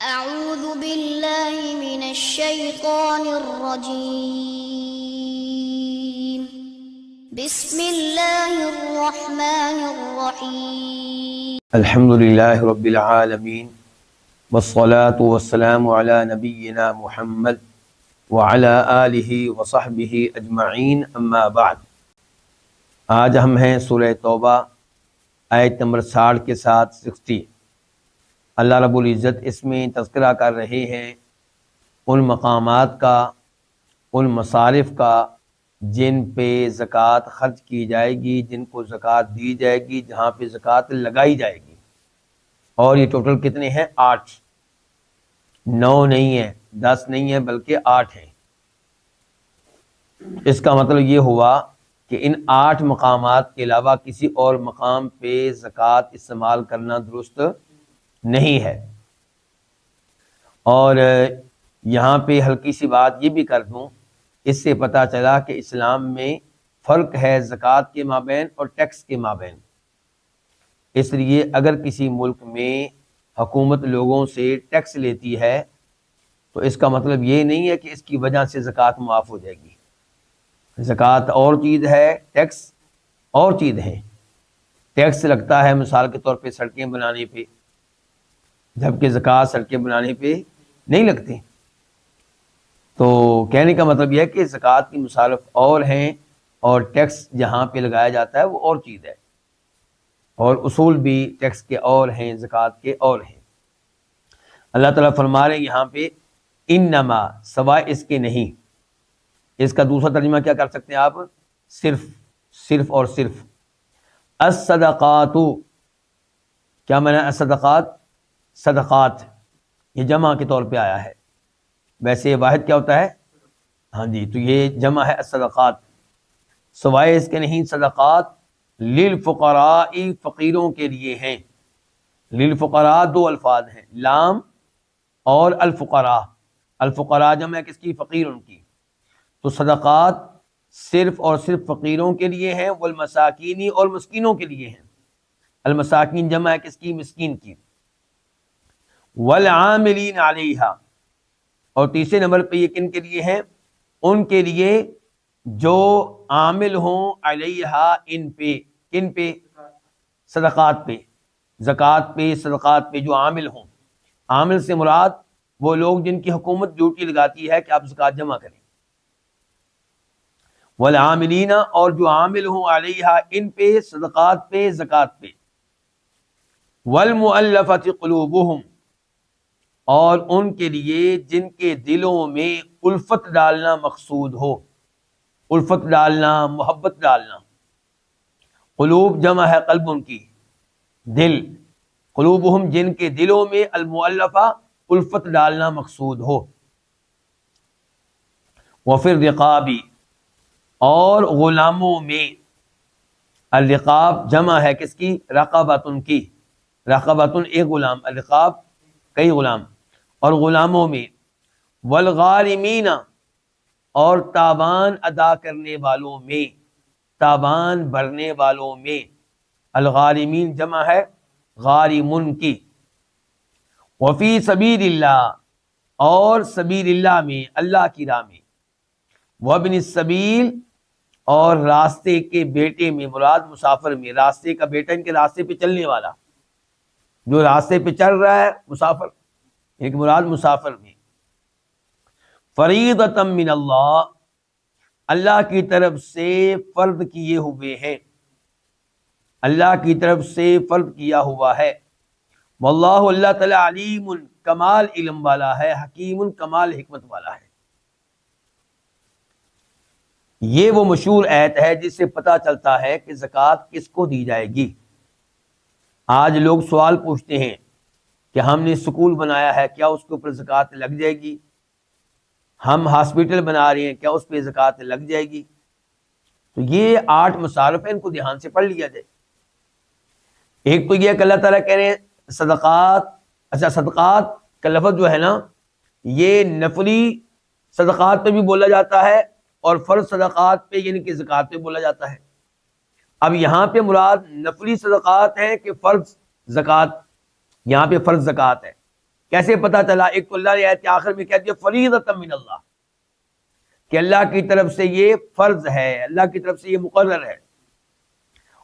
أعوذ بالله من الشيطان الرجيم بسم الله الرحمن الرحيم الحمد لله رب العالمين والصلاة والسلام على نبينا محمد وعلى آلہ وصحبہ اجمعین اما بعد۔ آج ہم ہیں سورہ توبہ آیت نمبر 60 کے ساتھ 60۔ اللہ رب العزت اس میں تذکرہ کر رہے ہیں ان مقامات کا، ان مصارف کا جن پہ زکوٰۃ خرچ کی جائے گی، جن کو زکوٰۃ دی جائے گی، جہاں پہ زکوٰۃ لگائی جائے گی۔ اور یہ ٹوٹل کتنے ہیں؟ 8، 9 نہیں ہے، 10 نہیں ہے، بلکہ 8 ہیں۔ اس کا مطلب یہ ہوا کہ ان 8 مقامات کے علاوہ کسی اور مقام پہ زکوٰۃ استعمال کرنا درست نہیں ہے۔ اور یہاں پہ ہلکی سی بات یہ بھی کر دوں، اس سے پتہ چلا کہ اسلام میں فرق ہے زکوٰۃ کے مابین اور ٹیکس کے مابین۔ اس لیے اگر کسی ملک میں حکومت لوگوں سے ٹیکس لیتی ہے تو اس کا مطلب یہ نہیں ہے کہ اس کی وجہ سے زکوٰۃ معاف ہو جائے گی۔ زکوٰۃ اور چیز ہے، ٹیکس اور چیز ہے۔ ٹیکس لگتا ہے مثال کے طور پہ سڑکیں بنانے پہ، جبکہ زکوٰۃ سڑکیں بنانے پہ نہیں لگتی۔ تو کہنے کا مطلب یہ ہے کہ زکوٰۃ کی مصارف اور ہیں اور ٹیکس جہاں پہ لگایا جاتا ہے وہ اور چیز ہے، اور اصول بھی ٹیکس کے اور ہیں، زکوٰۃ کے اور ہیں۔ اللہ تعالیٰ فرما رہے ہیں یہاں پہ انما، سوائے اس کے نہیں۔ اس کا دوسرا ترجمہ کیا کر سکتے ہیں آپ؟ صرف اور صرف۔ الصدقات، کیا معنی ہے الصدقات؟ صدقات، یہ جمع کے طور پہ آیا ہے، ویسے واحد کیا ہوتا ہے؟ ہاں جی، تو یہ جمع ہے الصدقات۔ سوائے اس کے نہیں، صدقات للفقراء، فقیروں کے لیے ہیں۔ للفقراء 2 الفاظ ہیں، لام اور الفقراء۔ الفقراء جمع ہے کس کی؟ فقیر ان کی۔ تو صدقات صرف اور صرف فقیروں کے لیے ہیں، والمساکین، اور مسکینوں کے لیے ہیں۔ المساکین جمع ہے کس کی؟ مسکین کی۔ والعاملین علیہا، اور تیسرے نمبر پہ یہ کن کے لیے ہیں؟ ان کے لیے جو عامل ہوں علیہا، ان پہ۔ کن پہ؟ صدقات پہ، زکوٰۃ پہ، صدقات پہ جو عامل ہوں۔ عامل سے مراد وہ لوگ جن کی حکومت ڈیوٹی لگاتی ہے کہ آپ زکوٰۃ جمع کریں۔ والعاملین، اور جو عامل ہوں علیہا، ان پہ، صدقات پہ، زکوٰۃ پہ۔ والمؤلفۃ قلوبہم، اور ان کے لیے جن کے دلوں میں الفت ڈالنا مقصود ہو۔ الفت ڈالنا، محبت ڈالنا۔ قلوب جمع ہے قلب ان کی، دل۔ قلوبہم، جن کے دلوں میں المؤلفہ، الفت ڈالنا مقصود ہو۔ وفی الرقاب، اور غلاموں میں۔ الرقاب جمع ہے کس کی؟ رقبۃ کی۔ رقبۃ ایک غلام، الرقاب کئی غلام، اور غلاموں میں۔ والغارمین، اور تاوان ادا کرنے والوں میں، تاوان بھرنے والوں میں۔ الغارمین جمع ہے غارمن کی۔ وفی سبیل اللہ، اور سبیل اللہ میں، اللہ کی راہ میں۔ وابن السبیل، اور راستے کے بیٹے میں، مراد مسافر میں۔ راستے کا بیٹا ان کے راستے پہ چلنے والا، جو راستے پہ چل رہا ہے، مسافر، ایک مراد مسافر میں۔ فریضۃ من اللہ، اللہ کی طرف سے فرض کیے ہوئے ہیں، اللہ کی طرف سے فرض کیا ہوا ہے۔ واللہ، اللہ تعالی علیم، کمال علم والا ہے، حکیم، کمال حکمت والا ہے۔ یہ وہ مشہور آیت ہے جس سے پتہ چلتا ہے کہ زکوٰۃ کس کو دی جائے گی۔ آج لوگ سوال پوچھتے ہیں کہ ہم نے سکول بنایا ہے، کیا اس کے اوپر زکوٰۃ لگ جائے گی؟ ہم ہاسپٹل بنا رہے ہیں، کیا اس پہ زکوٰۃ لگ جائے گی؟ تو یہ 8 مصارف ہیں، ان کو دھیان سے پڑھ لیا جائے۔ ایک تو یہ کہ اللہ تعالیٰ کہہ رہے ہیں صدقات، اچھا صدقات کا لفظ جو ہے نا، یہ نفلی صدقات پہ بھی بولا جاتا ہے اور فرض صدقات پہ یعنی کہ زکوٰۃ پہ بولا جاتا ہے۔ اب یہاں پہ مراد نفلی صدقات ہیں کہ فرض زکوٰۃ؟ یہاں پہ فرض زکوٰۃ ہے، کیسے پتا چلا؟ ایک تو اللہ نے آیت کے آخر میں کہہ دیا فریضۃ من اللہ، کہ اللہ کی طرف سے یہ فرض ہے، اللہ کی طرف سے یہ مقرر ہے،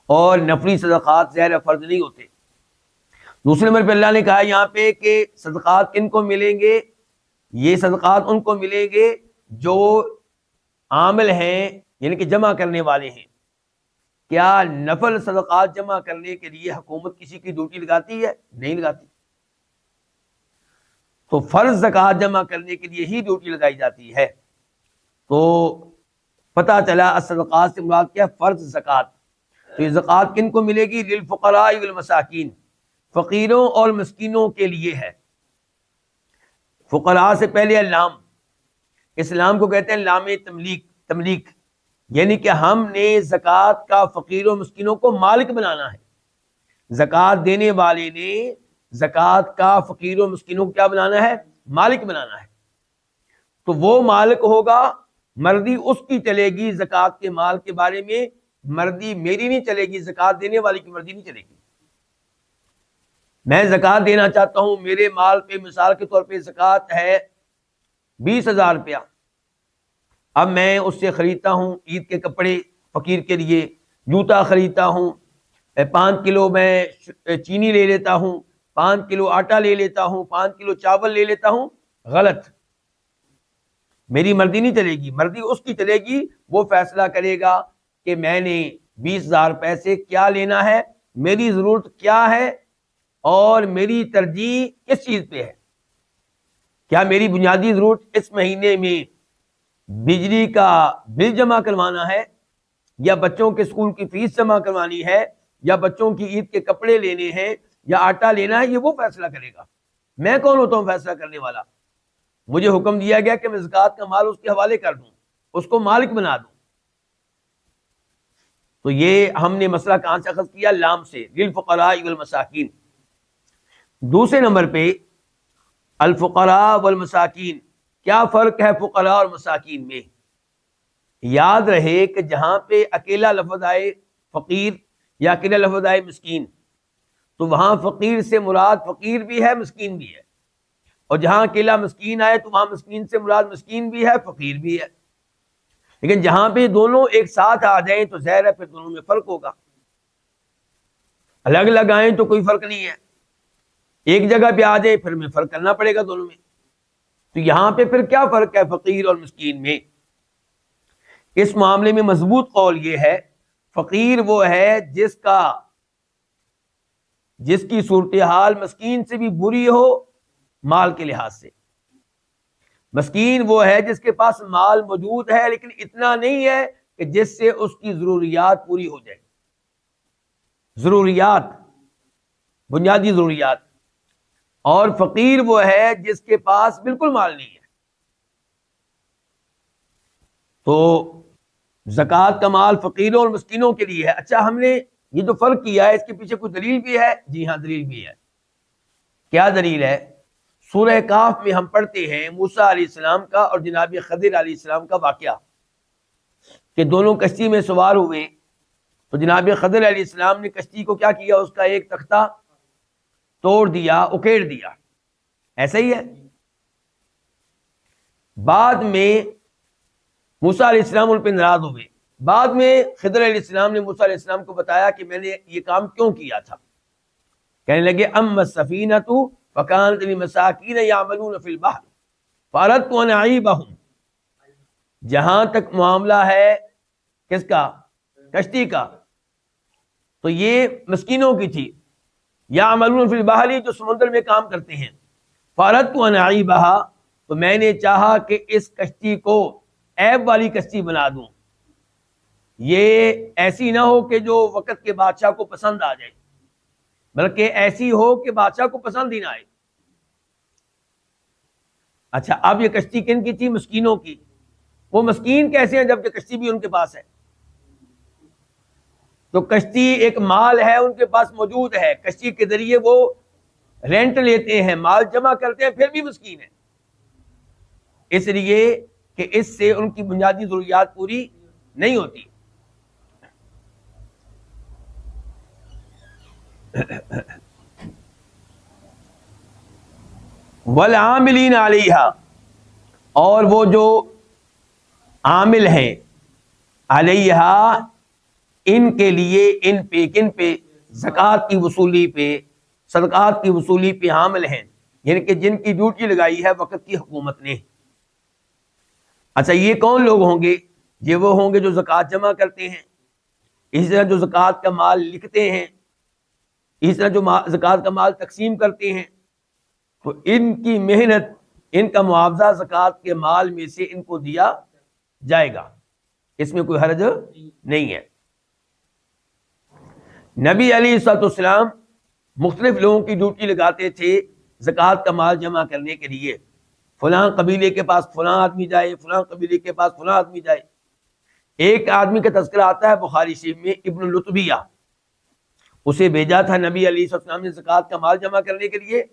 اور نفلی صدقات ظاہر فرض نہیں ہوتے۔ دوسرے نمبر پہ اللہ نے کہا یہاں پہ کہ صدقات کن کو ملیں گے؟ یہ صدقات ان کو ملیں گے جو عامل ہیں، یعنی کہ جمع کرنے والے ہیں۔ کیا نفل صدقات جمع کرنے کے لیے حکومت کسی کی ڈیوٹی لگاتی ہے؟ نہیں لگاتی۔ تو فرض زکوٰۃ جمع کرنے کے لیے ہی ڈیوٹی لگائی جاتی ہے۔ تو پتہ چلا الصدقات سے مراد کیا؟ فرض زکوٰۃ۔ تو یہ زکوٰۃ کن کو ملے گی؟ للفقراء والمساکین، فقیروں اور مسکینوں کے لیے ہے۔ فقراء سے پہلے لام، اسلام کو کہتے ہیں لام تملیک، یعنی کہ ہم نے زکوٰۃ کا فقیروں مسکینوں کو مالک بنانا ہے۔ زکوٰۃ دینے والے نے زکوٰۃ کا فقیروں مسکینوں کو کیا بنانا ہے؟ مالک بنانا ہے۔ تو وہ مالک ہوگا، مرضی اس کی چلے گی زکوٰۃ کے مال کے بارے میں، مرضی میری نہیں چلے گی، زکوٰۃ دینے والے کی مرضی نہیں چلے گی۔ میں زکوٰۃ دینا چاہتا ہوں، میرے مال پہ مثال کے طور پہ زکوٰۃ ہے 20,000 روپیہ، اب میں اس سے خریدتا ہوں عید کے کپڑے فقیر کے لیے، جوتا خریدتا ہوں، 5 کلو میں چینی لے لیتا ہوں، 5 کلو آٹا لے لیتا ہوں، 5 کلو چاول لے لیتا ہوں، غلط۔ میری مرضی نہیں چلے گی، مرضی اس کی چلے گی، وہ فیصلہ کرے گا کہ میں نے 20,000 روپے سے کیا لینا ہے، میری ضرورت کیا ہے، اور میری ترجیح کس چیز پہ ہے۔ کیا میری بنیادی ضرورت اس مہینے میں بجلی کا بل جمع کروانا ہے، یا بچوں کے اسکول کی فیس جمع کروانی ہے، یا بچوں کی عید کے کپڑے لینے ہیں، یا آٹا لینا ہے؟ یہ وہ فیصلہ کرے گا۔ میں کون ہوتا ہوں فیصلہ کرنے والا؟ مجھے حکم دیا گیا کہ میں زکوٰۃ کا مال اس کے حوالے کر دوں، اس کو مالک بنا دوں۔ تو یہ ہم نے مسئلہ کہاں سے اخذ کیا؟ لام سے، للفقراء والمساکین۔ دوسرے نمبر پہ الفقراء والمساکین، کیا فرق ہے فقراء اور مساکین میں؟ یاد رہے کہ جہاں پہ اکیلا لفظ آئے فقیر یا اکیلا لفظ آئے مسکین، تو وہاں فقیر سے مراد فقیر بھی ہے، مسکین بھی ہے، اور جہاں اکیلا مسکین آئے تو وہاں مسکین سے مراد مسکین بھی ہے، فقیر بھی ہے۔ لیکن جہاں پہ دونوں ایک ساتھ آ جائیں تو ظاہر ہے پھر دونوں میں فرق ہوگا۔ الگ الگ آئیں تو کوئی فرق نہیں ہے، ایک جگہ پہ آ جائے پھر میں فرق کرنا پڑے گا دونوں میں۔ تو یہاں پہ پھر کیا فرق ہے فقیر اور مسکین میں؟ اس معاملے میں مضبوط قول یہ ہے، فقیر وہ ہے جس کی صورتحال مسکین سے بھی بری ہو مال کے لحاظ سے۔ مسکین وہ ہے جس کے پاس مال موجود ہے لیکن اتنا نہیں ہے کہ جس سے اس کی ضروریات پوری ہو جائے، ضروریات، بنیادی ضروریات۔ اور فقیر وہ ہے جس کے پاس بالکل مال نہیں ہے۔ تو زکوٰۃ کا مال فقیروں اور مسکینوں کے لیے ہے۔ اچھا، ہم نے یہ جو فرق کیا ہے اس کے پیچھے کوئی دلیل بھی ہے؟ جی ہاں، دلیل بھی ہے۔ کیا دلیل ہے؟ سورہ کہف میں ہم پڑھتے ہیں موسیٰ علیہ السلام کا اور جناب خضر علیہ السلام کا واقعہ، کہ دونوں کشتی میں سوار ہوئے، تو جناب خضر علیہ السلام نے کشتی کو کیا کیا؟ اس کا ایک تختہ توڑ دیا، اکھیڑ دیا، ایسا ہی ہے۔ بعد میں موسیٰ علیہ السلام ان پہ ناراض ہوئے، بعد میں خضر علیہ السلام نے موسیٰ علیہ السلام کو بتایا کہ میں نے یہ کام کیوں کیا تھا۔ کہنے لگے اما السفینۃ فکانت لمساکین یعملون فی البحر فاردت ان اعیبہم۔ جہاں تک معاملہ ہے کس کا؟ کشتی کا، تو یہ مسکینوں کی تھی، یعملون فی البحر، جو سمندر میں کام کرتے ہیں، فاردت ان اعیبہا، تو میں نے چاہا کہ اس کشتی کو عیب والی کشتی بنا دوں، یہ ایسی نہ ہو کہ جو وقت کے بادشاہ کو پسند آ جائے، بلکہ ایسی ہو کہ بادشاہ کو پسند ہی نہ آئے۔ اچھا، اب یہ کشتی کن کی تھی؟ مسکینوں کی۔ وہ مسکین کیسے ہیں جب کہ کشتی بھی ان کے پاس ہے؟ تو کشتی ایک مال ہے ان کے پاس موجود ہے، کشتی کے ذریعے وہ رینٹ لیتے ہیں، مال جمع کرتے ہیں، پھر بھی مسکین ہے، اس لیے کہ اس سے ان کی بنیادی ضروریات پوری نہیں ہوتی۔ والعاملین علیہا، اور وہ جو عامل ہیں علیہا ان کے لیے، ان پہ، کن پہ؟ زکوٰۃ کی وصولی پہ، صدقات کی وصولی پہ عامل ہیں، یعنی کہ جن کی ڈیوٹی لگائی ہے وقت کی حکومت نے۔ اچھا یہ کون لوگ ہوں گے؟ یہ وہ ہوں گے جو زکوٰۃ جمع کرتے ہیں، اسی طرح جو زکوٰۃ کا مال لکھتے ہیں، اسی طرح جو زکوٰۃ کا مال تقسیم کرتے ہیں، تو ان کی محنت، ان کا معاوضہ زکوٰۃ کے مال میں سے ان کو دیا جائے گا، اس میں کوئی حرج نہیں ہے۔ نبی علیہ الصلوۃ والسلام مختلف لوگوں کی ڈیوٹی لگاتے تھے زکوٰۃ کا مال جمع کرنے کے لیے، فلاں قبیلے کے پاس فلاں آدمی جائے، فلاں قبیلے کے پاس فلاں آدمی جائے۔ ایک آدمی کا تذکرہ آتا ہے بخاری شریف میں، ابن لطبیہ، اسے بھیجا تھا نبی علیہ الصلوۃ والسلام نے زکوٰۃ کا مال جمع کرنے کے لیے،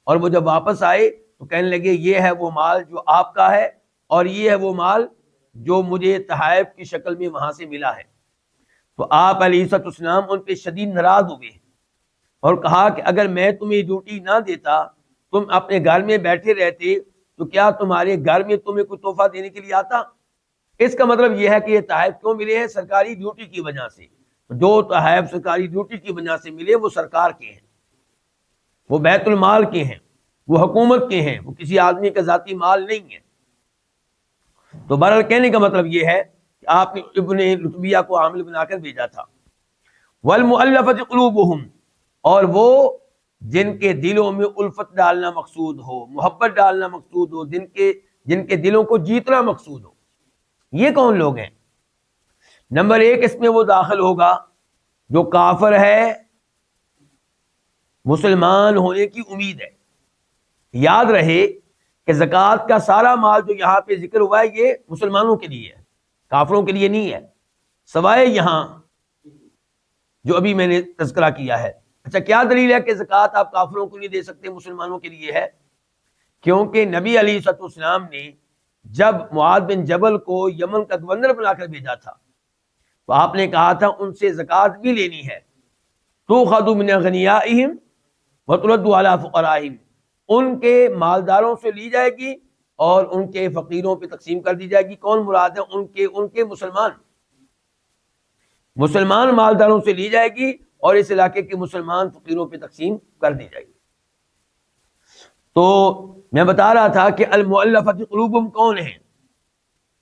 اور وہ جب واپس آئے تو کہنے لگے یہ ہے وہ مال جو آپ کا ہے، اور یہ ہے وہ مال جو مجھے تحائف کی شکل میں وہاں سے ملا ہے۔ تو آپ علیہ الصلوۃ والسلام ان پہ شدید ناراض ہوئے اور کہا کہ اگر میں تمہیں ڈیوٹی نہ دیتا، تم اپنے گھر میں بیٹھے رہتے، تو کیا تمہارے گھر میں تمہیں کوئی تحفہ دینے کے لیے آتا؟ اس کا مطلب یہ ہے کہ یہ تحائف کیوں ملے ہیں؟ سرکاری ڈیوٹی کی وجہ سے۔ جو تحائف سرکاری ڈیوٹی کی وجہ سے ملے وہ سرکار کے ہیں، وہ بیت المال کے ہیں، وہ حکومت کے ہیں، وہ کسی آدمی کا ذاتی مال نہیں ہے۔ تو بہرحال کہنے کا مطلب یہ ہے کہ آپ نے ابن لطبیہ کو عامل بنا کر بھیجا تھا۔ والمؤلفۃ قلوبہم، اور وہ جن کے دلوں میں الفت ڈالنا مقصود ہو، محبت ڈالنا مقصود ہو، جن کے دلوں کو جیتنا مقصود ہو۔ یہ کون لوگ ہیں؟ نمبر ایک، اس میں وہ داخل ہوگا جو کافر ہے، مسلمان ہونے کی امید ہے۔ یاد رہے کہ زکوٰۃ کا سارا مال جو یہاں پہ ذکر ہوا ہے یہ مسلمانوں کے لیے ہے، کافروں کے لیے نہیں ہے، سوائے یہاں جو ابھی میں نے تذکرہ کیا ہے۔ اچھا کیا دلیل ہے کہ زکوٰۃ آپ کافروں کو نہیں دے سکتے، مسلمانوں کے لیے ہے؟ کیونکہ نبی علیہ الصلوۃ والسلام نے جب معاذ بن جبل کو یمن کا گورنر بنا کر بھیجا تھا تو آپ نے کہا تھا ان سے زکوٰۃ بھی لینی ہے، تؤخذ من اغنیائہم وترد علی فقرائہم، ان کے مالداروں سے لی جائے گی اور ان کے فقیروں پہ تقسیم کر دی جائے گی۔ کون مراد ہے؟ ان کے مسلمان مالداروں سے لی جائے گی اور اس علاقے کے مسلمان فقیروں پہ تقسیم کر دی جائے گی۔ تو میں بتا رہا تھا کہ المؤلفۃ قلوبہم کون ہیں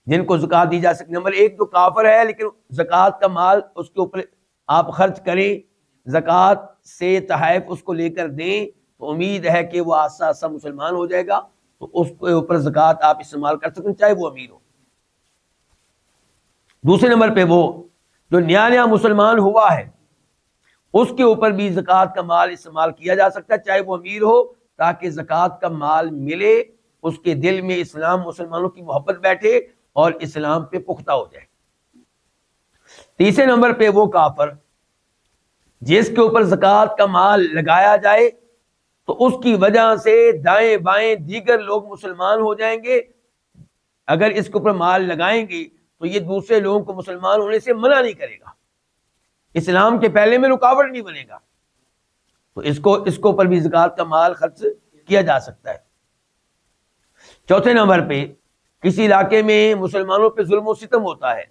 جن کو زکوٰۃ دی جا سکتی؟ نمبر ایک جو کافر ہے لیکن زکوٰۃ کا مال اس کے اوپر آپ خرچ کریں، زکوٰۃ سے تحائف اس کو لے کر دیں، تو امید ہے کہ وہ آہستہ آہستہ مسلمان ہو جائے گا، تو اس کے اوپر زکوٰۃ آپ استعمال کر سکتے ہیں چاہے وہ امیر ہو۔ دوسرے نمبر پہ وہ جو نیا مسلمان ہوا ہے اس کے اوپر بھی زکوٰۃ کا مال استعمال کیا جا سکتا ہے چاہے وہ امیر ہو، تاکہ زکوٰۃ کا مال ملے، اس کے دل میں اسلام، مسلمانوں کی محبت بیٹھے اور اسلام پہ پختہ ہو جائے۔ تیسرے نمبر پہ وہ کافر جس کے اوپر زکوٰۃ کا مال لگایا جائے تو اس کی وجہ سے دائیں بائیں دیگر لوگ مسلمان ہو جائیں گے۔ اگر اس کے اوپر مال لگائیں گے تو یہ دوسرے لوگوں کو مسلمان ہونے سے منع نہیں کرے گا، اسلام کے پہلے میں رکاوٹ نہیں بنے گا، تو اس کو اوپر بھی زکوٰۃ کا مال خرچ کیا جا سکتا ہے۔ چوتھے نمبر پہ کسی علاقے میں مسلمانوں پہ ظلم و ستم ہوتا ہے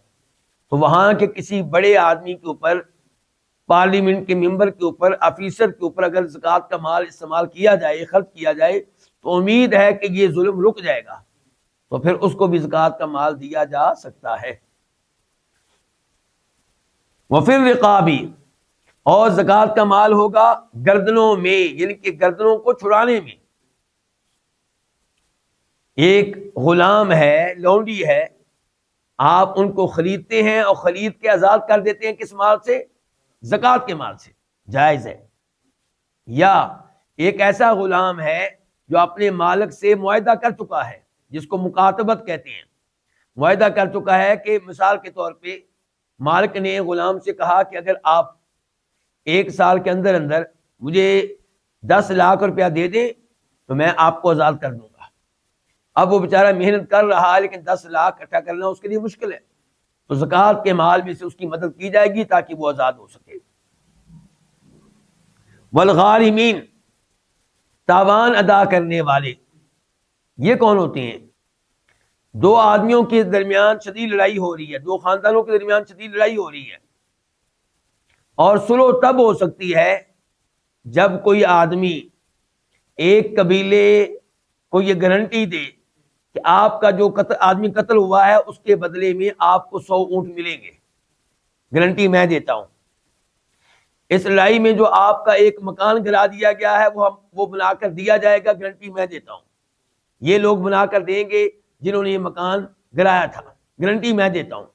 تو وہاں کے کسی بڑے آدمی کے اوپر، پارلیمنٹ کے ممبر کے اوپر، آفیسر کے اوپر اگر زکوٰۃ کا مال استعمال کیا جائے، خرچ کیا جائے، تو امید ہے کہ یہ ظلم رک جائے گا، تو پھر اس کو بھی زکوٰۃ کا مال دیا جا سکتا ہے۔ وفی الرقابی، اور زکوٰۃ کا مال ہوگا گردنوں میں، یعنی کہ گردنوں کو چھڑانے میں۔ ایک غلام ہے، لونڈی ہے، آپ ان کو خریدتے ہیں اور خرید کے آزاد کر دیتے ہیں، کس مال سے؟ زکوٰۃ کے مال سے، جائز ہے۔ یا ایک ایسا غلام ہے جو اپنے مالک سے معاہدہ کر چکا ہے، جس کو مکاتبت کہتے ہیں، معاہدہ کر چکا ہے کہ مثال کے طور پہ مالک نے غلام سے کہا کہ اگر آپ 1 سال کے اندر اندر مجھے 10 لاکھ روپیہ دے دیں تو میں آپ کو آزاد کر دوں گا۔ اب وہ بیچارہ محنت کر رہا ہے لیکن 10 لاکھ اکٹھا کرنا اس کے لیے مشکل ہے، تو زکوٰۃ کے مال میں سے اس کی مدد کی جائے گی تاکہ وہ آزاد ہو سکے۔ والغارمین، تاوان ادا کرنے والے، یہ کون ہوتے ہیں؟ دو آدمیوں کے درمیان شدید لڑائی ہو رہی ہے، دو خاندانوں کے درمیان شدید لڑائی ہو رہی ہے، اور صلح تب ہو سکتی ہے جب کوئی آدمی ایک قبیلے کو یہ گارنٹی دے کہ آپ کا جو آدمی قتل ہوا ہے اس کے بدلے میں آپ کو 100 اونٹ ملیں گے، گارنٹی میں دیتا ہوں۔ اس لڑائی میں جو آپ کا ایک مکان گرا دیا گیا ہے وہ بنا کر دیا جائے گا، گارنٹی میں دیتا ہوں۔ یہ لوگ بنا کر دیں گے جنہوں نے یہ مکان گرایا تھا، گارنٹی میں دیتا ہوں۔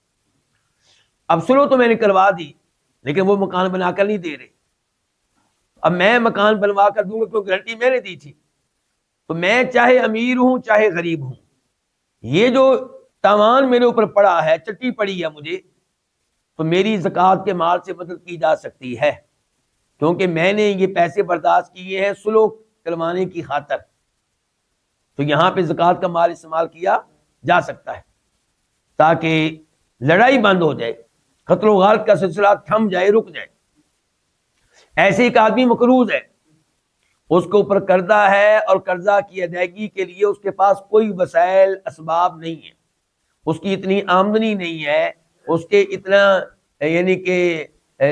اب سلو تو میں نے کروا دی لیکن وہ مکان بنا کر نہیں دے رہے، اب میں مکان بنوا کر دوں گا کیونکہ گارنٹی میں نے دی تھی۔ تو میں چاہے امیر ہوں چاہے غریب ہوں، یہ جو تاوان میرے اوپر پڑا ہے، چٹی پڑی ہے مجھے، تو میری زکوٰۃ کے مال سے مدد کی جا سکتی ہے، کیونکہ میں نے یہ پیسے برداشت کیے ہیں سلو کروانے کی خاطر۔ تو یہاں پہ زکوٰۃ کا مال استعمال کیا جا سکتا ہے تاکہ لڑائی بند ہو جائے، قتل و غارت کا سلسلہ تھم جائے، رک جائے۔ ایسے ایک آدمی مقروض ہے، اس کے اوپر قرضہ ہے اور قرضہ کی ادائیگی کے لیے اس کے پاس کوئی وسائل اسباب نہیں ہے، اس کی اتنی آمدنی نہیں ہے، اس کے اتنا یعنی کہ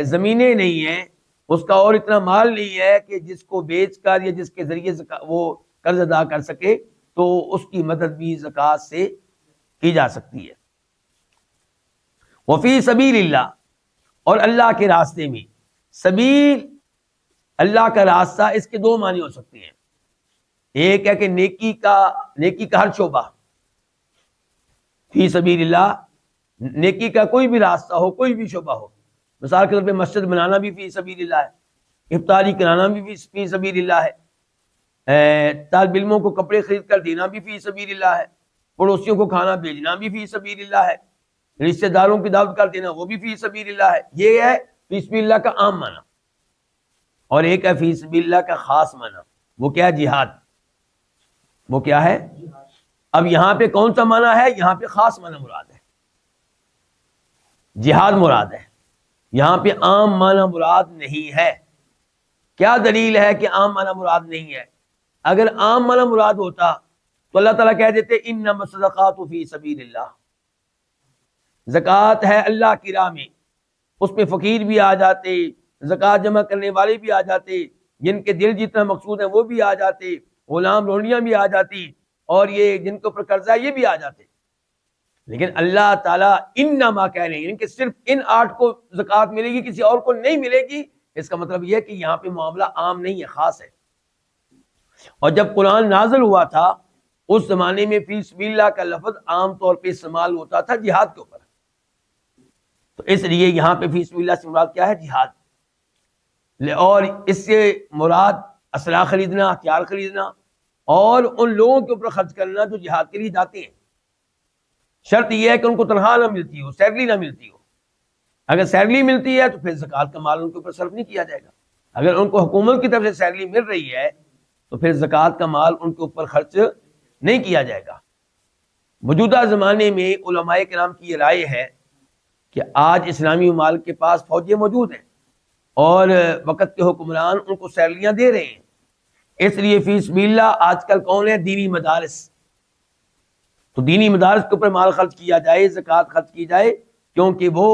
زمینیں نہیں ہیں، اس کا اور اتنا مال نہیں ہے کہ جس کو بیچ کر یا جس کے ذریعے وہ قرض ادا کر سکے، تو اس کی مدد بھی زکوٰۃ سے کی جا سکتی ہے۔ وفی سبیل اللہ، اور اللہ کے راستے میں، سبیل اللہ کا راستہ، اس کے دو معنی ہو سکتے ہیں۔ ایک ہے کہ نیکی کا ہر شعبہ، فی سبیل اللہ، نیکی کا کوئی بھی راستہ ہو، کوئی بھی شعبہ ہو۔ مثال کے طور پہ مسجد بنانا بھی فی سبیل اللہ ہے، افطاری کرانا بھی فی سبیل اللہ ہے، طالب علموں کو کپڑے خرید کر دینا بھی فی سبیل اللہ ہے، پڑوسیوں کو کھانا بھیجنا بھی فی سبیل اللہ ہے، رشتہ داروں کی دعوت کر دینا وہ بھی فی سبیل اللہ ہے۔ یہ ہے فی سبیل اللہ کا عام معنی، اور ایک ہے فی سبیل اللہ کا خاص معنی، وہ کیا ہے؟ جہاد۔ وہ کیا ہے؟ اب یہاں پہ کون سا معنی ہے؟ یہاں پہ خاص معنی مراد ہے، جہاد مراد ہے، یہاں پہ عام معنی مراد نہیں ہے۔ کیا دلیل ہے کہ عام معنی مراد نہیں ہے؟ اگر عام معنی مراد ہوتا تو اللہ تعالیٰ کہہ دیتے انما الصدقات فی سبیل اللہ، زکوٰۃ ہے اللہ کی راہ میں، اس میں فقیر بھی آ جاتے، زکوٰۃ جمع کرنے والے بھی آ جاتے، جن کے دل جتنا مقصود ہیں وہ بھی آ جاتے، غلام لونڈیاں بھی آ جاتی، اور یہ جن کے اوپر قرضہ ہے یہ بھی آ جاتے۔ لیکن اللہ تعالیٰ انما کہہ رہے ہیں، یعنی کہ صرف ان 8 کو زکوٰۃ ملے گی، کسی اور کو نہیں ملے گی۔ اس کا مطلب یہ ہے کہ یہاں پہ معاملہ عام نہیں ہے، خاص ہے۔ اور جب قرآن نازل ہوا تھا اس زمانے میں فی سبیل اللہ کا لفظ عام طور پہ استعمال ہوتا تھا جہاد کے اوپر، تو اس لیے یہاں پہ فی سبیل اللہ سے مراد کیا ہے؟ جہاد۔ اور اس سے مراد اسلحہ خریدنا، ہتھیار خریدنا، اور ان لوگوں کے اوپر خرچ کرنا جو جہاد کے لیے جاتے ہیں۔ شرط یہ ہے کہ ان کو تنخواہ نہ ملتی ہو، سیلری نہ ملتی ہو۔ اگر سیلری ملتی ہے تو پھر زکوٰۃ کا مال ان کے اوپر صرف نہیں کیا جائے گا۔ اگر ان کو حکومت کی طرف سے سیلری مل رہی ہے تو پھر زکوٰۃ کا مال ان کے اوپر خرچ نہیں کیا جائے گا۔ موجودہ زمانے میں علماء کرام کی یہ رائے ہے کہ آج اسلامی ممالک کے پاس فوجیں موجود ہیں اور وقت کے حکمران ان کو سیلریاں دے رہے ہیں، اس لیے فی سبیل اللہ آج کل کون ہے؟ دینی مدارس۔ تو دینی مدارس کے اوپر مال خرچ کیا جائے، زکوٰۃ خرچ کی جائے، کیونکہ وہ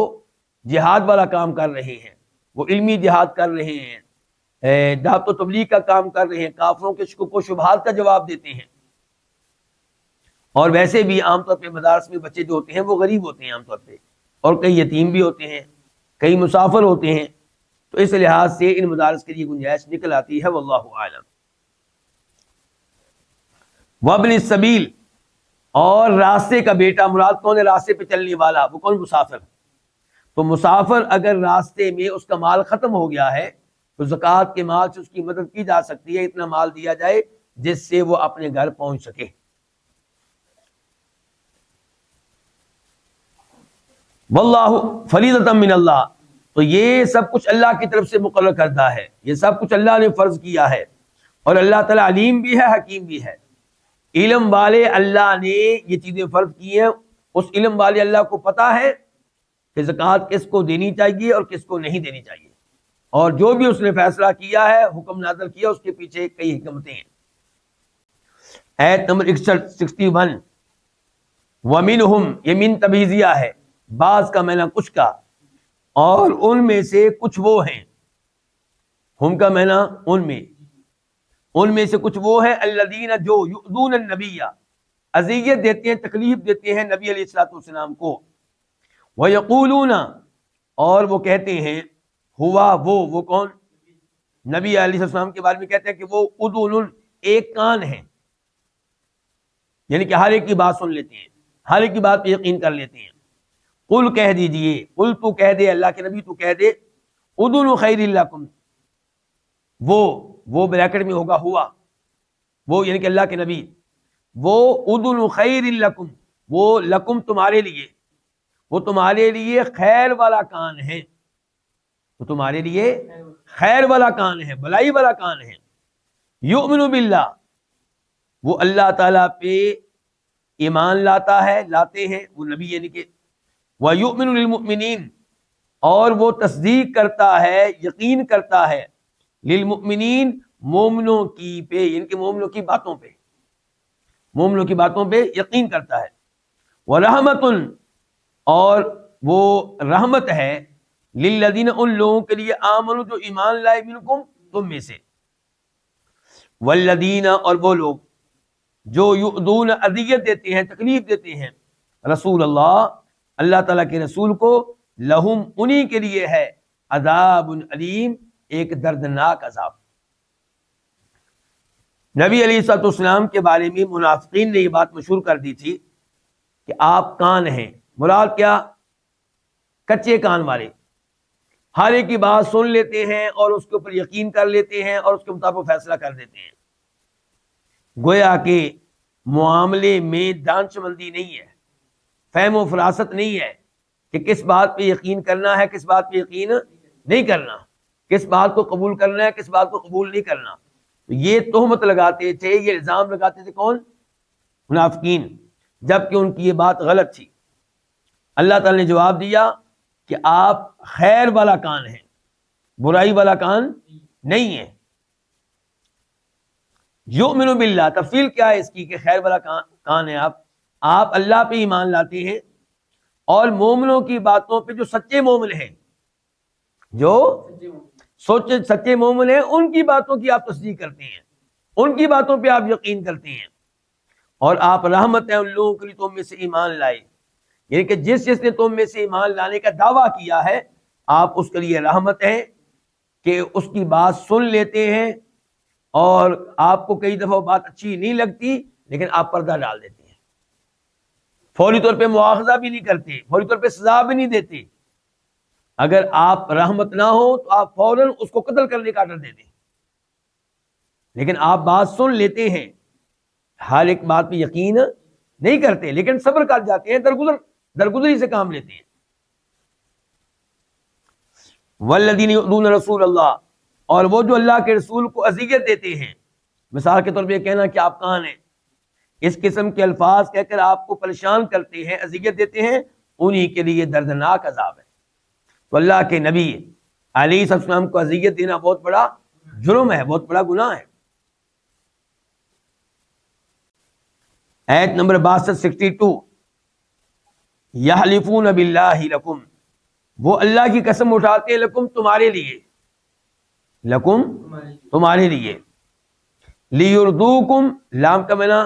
جہاد والا کام کر رہے ہیں، وہ علمی جہاد کر رہے ہیں، دعوت و تبلیغ کا کام کر رہے ہیں، کافروں کے شکوک و شبہات کا جواب دیتے ہیں۔ اور ویسے بھی عام طور پہ مدارس میں بچے جو ہوتے ہیں وہ غریب ہوتے ہیں عام طور پہ، اور کئی یتیم بھی ہوتے ہیں، کئی مسافر ہوتے ہیں، تو اس لحاظ سے ان مدارس کے لیے گنجائش نکل آتی ہے، واللہ اعلم۔ وابن السبیل، اور راستے کا بیٹا، مراد کون ہے؟ راستے پہ چلنے والا، وہ کون؟ مسافر۔ تو مسافر اگر راستے میں اس کا مال ختم ہو گیا ہے تو زکوٰۃ کے مال سے اس کی مدد کی جا سکتی ہے، اتنا مال دیا جائے جس سے وہ اپنے گھر پہنچ سکے۔ واللہ فریضۃ من اللہ، تو یہ سب کچھ اللہ کی طرف سے مقرر کردہ ہے، یہ سب کچھ اللہ نے فرض کیا ہے، اور اللہ تعالیٰ علیم بھی ہے، حکیم بھی ہے۔ علم والے اللہ نے یہ چیزیں فرض کی ہیں، اس علم والے اللہ کو پتا ہے کہ زکوٰۃ کس کو دینی چاہیے اور کس کو نہیں دینی چاہیے، اور جو بھی اس نے فیصلہ کیا ہے، حکم نازل کیا، اس کے پیچھے کئی حکمتیں ہیں۔ آیت نمبر 61 وَمِنْهُمْ، یہ من تبعیضیہ ہے، بعض کا معنی کچھ کا، اور ان میں سے کچھ وہ ہیں، ہم کا معنی ان میں سے کچھ وہ ہیں الذین جو یؤذون النبی، اذیت دیتے ہیں، تکلیف دیتے ہیں نبی علیہ الصلوۃ والسلام کو، ویقولون، اور وہ کہتے ہیں، ہوا وہ کون؟ نبی علیہ السلام کے بارے میں کہتے ہیں کہ وہ اذن، ایک کان ہے، یعنی کہ ہر ایک کی بات سن لیتے ہیں، ہر ایک کی بات پہ یقین کر لیتے ہیں۔ قل کہہ دیجئے، قل تو کہہ دے، اللہ کے نبی تو کہہ دے، اذن خیر لکم، وہ بریکٹ میں ہوگا ہوا، وہ یعنی کہ اللہ کے نبی، وہ اذن خیر لکم، وہ لکم تمہارے لیے، وہ تمہارے لیے خیر والا کان ہے، وہ تمہارے لیے خیر والا کان ہے، بھلائی والا کان ہے۔ یؤمن باللہ، وہ اللہ تعالیٰ پہ ایمان لاتے ہیں وہ نبی، یعنی کہ وَيُؤْمِنُ لِلْمُؤْمِنِينَ، اور وہ تصدیق کرتا ہے، یقین کرتا ہے، للمؤمنین، مومنوں کی پہ، یعنی کہ مومنوں کی باتوں پہ، مومنوں کی باتوں پہ یقین کرتا ہے۔ وَرَحْمَةٌ، اور وہ رحمت ہے، للذین، ان لوگوں کے لیے، آمنوا، جو ایمان لائے، منکم، تم میں سے، والذین، اور وہ لوگ جو یؤذون، اذیت دیتے ہیں، تکلیف دیتے ہیں، رسول اللہ، اللہ تعالیٰ کے رسول کو، لہم، انہی کے لیے ہے، عذاب علیم، ایک دردناک عذاب۔ نبی علیہ الصلوۃ والسلام کے بارے میں منافقین نے یہ بات مشہور کر دی تھی کہ آپ کان ہیں، مراد کیا؟ کچے کان والے، ہر ایک کی بات سن لیتے ہیں اور اس کے اوپر یقین کر لیتے ہیں اور اس کے مطابق فیصلہ کر دیتے ہیں، گویا کہ معاملے میں دانش مندی نہیں ہے، فہم و فراست نہیں ہے کہ کس بات پہ یقین کرنا ہے، کس بات پہ یقین نہیں کرنا، کس بات کو قبول کرنا ہے، کس بات کو قبول نہیں کرنا۔ یہ تہمت لگاتے تھے، یہ الزام لگاتے تھے، کون؟ منافقین، جبکہ ان کی یہ بات غلط تھی۔ اللہ تعالی نے جواب دیا کہ آپ خیر والا کان ہیں، برائی والا کان نہیں ہے۔ یؤمن باللہ، تفصیل کیا ہے اس کی کہ خیر والا کان ہے آپ اللہ پہ ایمان لاتے ہیں، اور مومنوں کی باتوں پہ، جو سچے مومن ہیں، جو سچے مومن ہیں، ان کی باتوں کی آپ تصدیق کرتے ہیں، ان کی باتوں پہ آپ یقین کرتے ہیں، اور آپ رحمت ہیں ان لوگوں کے لیے تم میں سے ایمان لائے، یعنی کہ جس نے تم میں سے ایمان لانے کا دعویٰ کیا ہے، آپ اس کے لیے رحمت ہیں کہ اس کی بات سن لیتے ہیں، اور آپ کو کئی دفعہ بات اچھی نہیں لگتی لیکن آپ پردہ ڈال دیتے ہیں، فوری طور پہ مواخذہ بھی نہیں کرتے، فوری طور پہ سزا بھی نہیں دیتے۔ اگر آپ رحمت نہ ہو تو آپ فوراً اس کو قتل کرنے کا آرڈر دے دیں، لیکن آپ بات سن لیتے ہیں، ہر ایک بات پہ یقین نہیں کرتے لیکن صبر کر جاتے ہیں، درگزری سے کام لیتے ہیں۔ والذین یؤذون رسول اللہ، اور وہ جو اللہ کے رسول کو اذیت دیتے ہیں، مثال کے طور پہ یہ کہنا کہ آپ کہاں ہیں، اس قسم کے الفاظ کہہ کر آپ کو پریشان کرتے ہیں، اذیت دیتے ہیں، انہی کے لیے دردناک عذاب ہے۔ تو اللہ کے نبی علیہ السلام کو اذیت دینا بہت بڑا جرم ہے، بہت بڑا گناہ ہے۔ آیت نمبر 62 یحلفون باللہ لکم، وہ اللہ کی قسم اٹھاتے ہیں، لکم، تمہارے لیے، لکم، تمہارے لیے، لیردوکم، لام کا معنی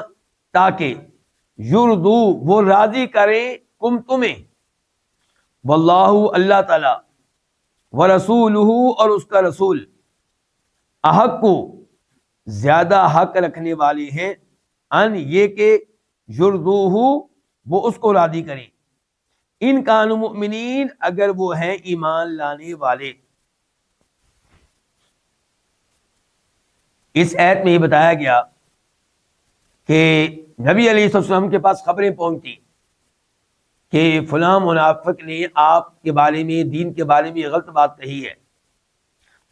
تاکہ، یردو، وہ راضی کریں، کم، تمہیں، واللہ، اللہ تعالی، ورسولہ، اور اس کا رسول، احق، زیادہ حق رکھنے والے ہیں، ان، یہ کہ، یردوہ، وہ اس کو راضی کریں، ان کانوا مؤمنین، اگر وہ ہیں ایمان لانے والے۔ اس آیت میں یہ بتایا گیا کہ نبی علیہ السلام کے پاس خبریں پہنچتی کہ فلاں منافق نے آپ کے بارے میں، دین کے بارے میں غلط بات کہی ہے،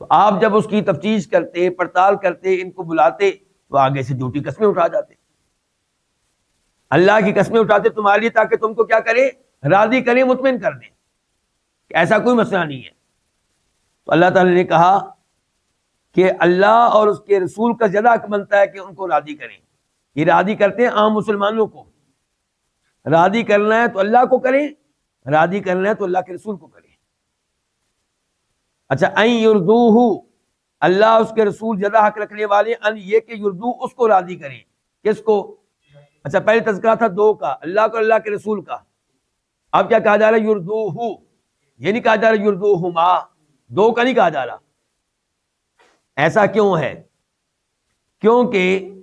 تو آپ جب اس کی تفتیش کرتے، پڑتال کرتے، ان کو بلاتے، تو آگے سے جھوٹی قسمیں اٹھا جاتے، اللہ کی قسمیں اٹھاتے تمہارے لیے، تاکہ تم کو کیا کرے، راضی کریں، مطمئن کر دیں کہ ایسا کوئی مسئلہ نہیں ہے۔ تو اللہ تعالی نے کہا کہ اللہ اور اس کے رسول کا زیادہ حق بنتا ہے کہ ان کو راضی کریں، یہ راضی کرتے ہیں عام مسلمانوں کو. راضی کرنا ہے تو اللہ کو کریں, راضی کرنا ہے تو اللہ کے رسول کو کریں. اچھا, ان یردوہ, اللہ اس کے رسول زیادہ حق رکھنے والے, ان یہ کہ یردو اس کو راضی کریں. کس کو؟ اچھا, پہلے تذکرہ تھا دو کا, اللہ کو اللہ کے رسول کا. اب کیا کہا جا رہا ہے؟ یردوہ. یہ نہیں کہا جا رہا یردوہما, دو کا نہیں کہا جا رہا. ایسا کیوں ہے؟ کیونکہ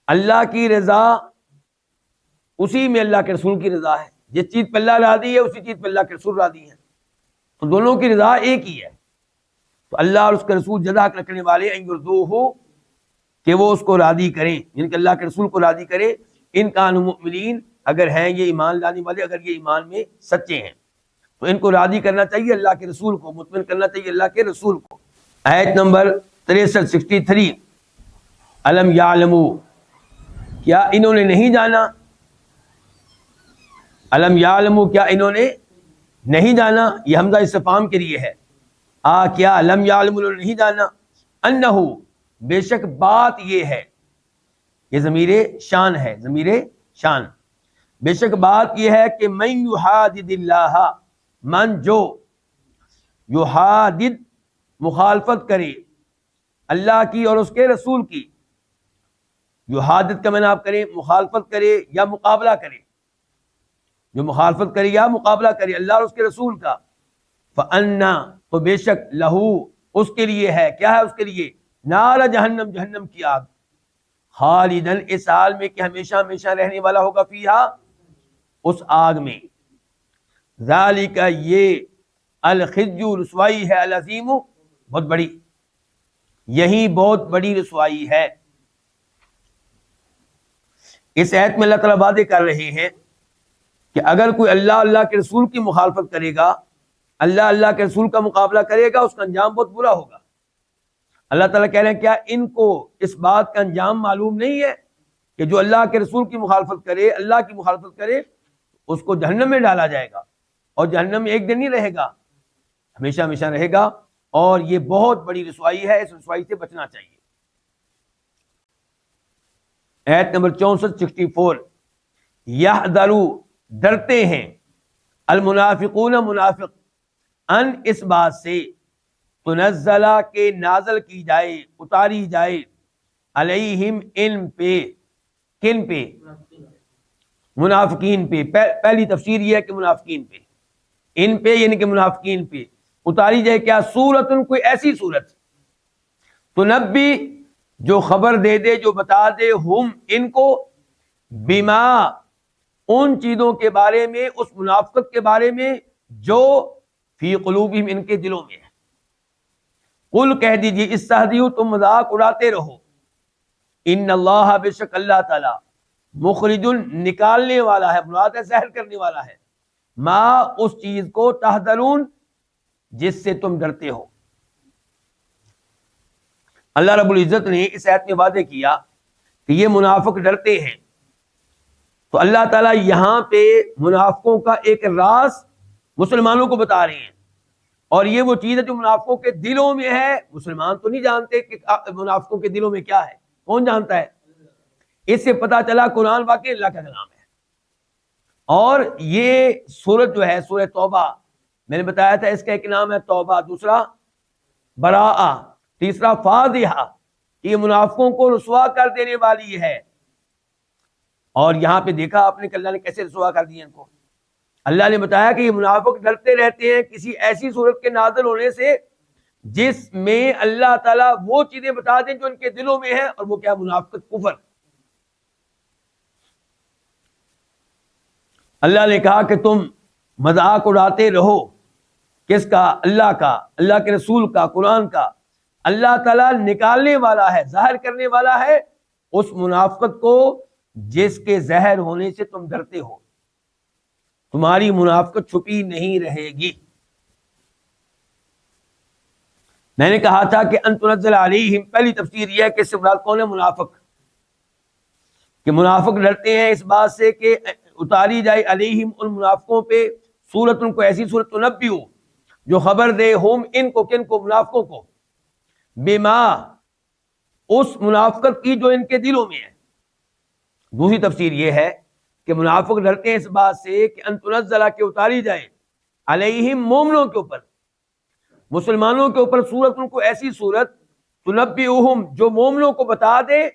اللہ کی رضا اسی میں اللہ کے رسول کی رضا ہے. جس چیز پہ اللہ راضی ہے اسی چیز پہ اللہ کے رسول راضی ہیں, تو دونوں کی رضا ایک ہی ہے. تو اللہ اور اس کے رسول جزا حق رکھنے والے ان یردوہ, کہ وہ اس کو راضی کریں, یعنی کہ اللہ کے رسول کو راضی کرے. ان کانوا مؤمنین, اگر ہیں یہ ایمان لانے والے, اگر یہ ایمان میں سچے ہیں تو ان کو راضی کرنا چاہیے اللہ کے رسول کو, مطمئن کرنا چاہیے اللہ کے رسول کو. آیت نمبر 63 الم یعلموا, کیا انہوں نے نہیں جانا؟ الم یعلموا, کیا انہوں نے نہیں جانا؟ یہ حمزہ استفہام کے لیے ہے. کیا لم یعلموا, انہوں نے نہیں جانا, انہو, بے شک بات یہ ہے, یہ ضمیر شان ہے, ضمیر شان, بے شک بات یہ ہے کہ من یحادد اللہ, من جو یحادد مخالفت کرے اللہ کی اور اس کے رسول کی. یحادد کا معنی آپ کریں مخالفت کرے یا مقابلہ کرے, جو مخالفت کرے یا مقابلہ کرے اللہ اور اس کے رسول کا. فَأَنَّا, تو بے شک لہو, اس کے لیے ہے, کیا ہے اس کے لیے؟ نار جہنم, جہنم کی آگ. خالدن, اس حال میں کہ ہمیشہ ہمیشہ رہنے والا ہوگا, فیہا, اس آگ میں. ذالک, یہ الخزی, رسوائی ہے, العظیم, بہت بڑی, یہی بہت بڑی رسوائی ہے. اس آیت میں اللہ تعالیٰ وعدے کر رہے ہیں کہ اگر کوئی اللہ اللہ کے رسول کی مخالفت کرے گا, اللہ اللہ کے رسول کا مقابلہ کرے گا, اس کا انجام بہت برا ہوگا. اللہ تعالیٰ کہہ رہے ہیں کیا ان کو اس بات کا انجام معلوم نہیں ہے کہ جو اللہ کے رسول کی مخالفت کرے, اللہ کی مخالفت کرے, اس کو جہنم میں ڈالا جائے گا, اور جہنم میں ایک دن نہیں رہے گا, ہمیشہ ہمیشہ رہے گا, اور یہ بہت بڑی رسوائی ہے, اس رسوائی سے بچنا چاہیے. آیت نمبر 64 یحذروا, ڈرتے ہیں, المنافقون, منافق, ان, اس بات سے, تنزلہ, کے نازل کی جائے, اتاری جائے, علیہم, ان پہ, کن پہ؟ منافقین پہ. پہلی تفسیر یہ ہے کہ منافقین پہ, ان پہ یعنی کہ منافقین پہ اتاری جائے کیا؟ سورتن, کوئی ایسی سورت, تنبی, جو خبر دے دے, جو بتا دے, ہم, ان کو, بما, ان چیزوں کے بارے میں, اس منافقت کے بارے میں جو فی قلوبہم, ان کے دلوں میں ہے. قل, کہہ دیجیے, استہزئوا, تم مذاق اڑاتے رہو, ان اللہ, بے شک اللہ تعالی, مخرج, نکالنے والا ہے, مراد ہے ظاہر کرنے والا ہے, ما, اس چیز کو, تحذرون, جس سے تم ڈرتے ہو. اللہ رب العزت نے اس آیت میں وعدے کیا کہ یہ منافق ڈرتے ہیں, تو اللہ تعالیٰ یہاں پہ منافقوں کا ایک راز مسلمانوں کو بتا رہے ہیں, اور یہ وہ چیز ہے جو منافقوں کے دلوں میں ہے. مسلمان تو نہیں جانتے کہ منافقوں کے دلوں میں کیا ہے, کون جانتا ہے؟ اس سے پتہ چلا قرآن واقعی اللہ کا کلام ہے. اور یہ سورت جو ہے سورہ توبہ, میں نے بتایا تھا اس کا ایک نام ہے توبہ, دوسرا براءہ, تیسرا فاضحہ. یہ منافقوں کو رسوا کر دینے والی ہے. اور یہاں پہ دیکھا آپ نے کہ اللہ نے کیسے رسوا کر دیا ان کو. اللہ نے بتایا کہ یہ منافق ڈرتے رہتے ہیں کسی ایسی صورت کے نازل ہونے سے جس میں اللہ تعالیٰ وہ چیزیں بتا دیں جو ان کے دلوں میں ہیں, اور وہ کیا؟ منافقت, کفر. اللہ نے کہا کہ تم مذاق اڑاتے رہو, کس کا؟ اللہ کا, اللہ کے رسول کا, قرآن کا. اللہ تعالیٰ نکالنے والا ہے, ظاہر کرنے والا ہے اس منافقت کو جس کے ظاہر ہونے سے تم ڈرتے ہو. تمہاری منافقت چھپی نہیں رہے گی. میں نے کہا تھا کہ ان تنزل علیہم, پہلی تفسیر یہ ہے کہ اس سے مراد کون ہے؟ منافق. کہ منافق ڈرتے ہیں اس بات سے کہ اتاری جائے علیہم, ان منافقوں پہ, سورت, ان کو ایسی سورت, تنبی ہو, جو خبر دے, ہم, ان کو, کن کو؟ منافقوں کو, بما, اس منافقت کی جو ان کے دلوں میں ہے. دوسری تفسیر یہ ہے کہ منافق ڈرتے ہیں اس بات سے کہ ان تنزل کہ اتاری جائے علیہم مومنوں کے اوپر، مسلمانوں کے اوپر سورت، ان کو ایسی سورت تنبئہم جو مومنوں کو بتا دے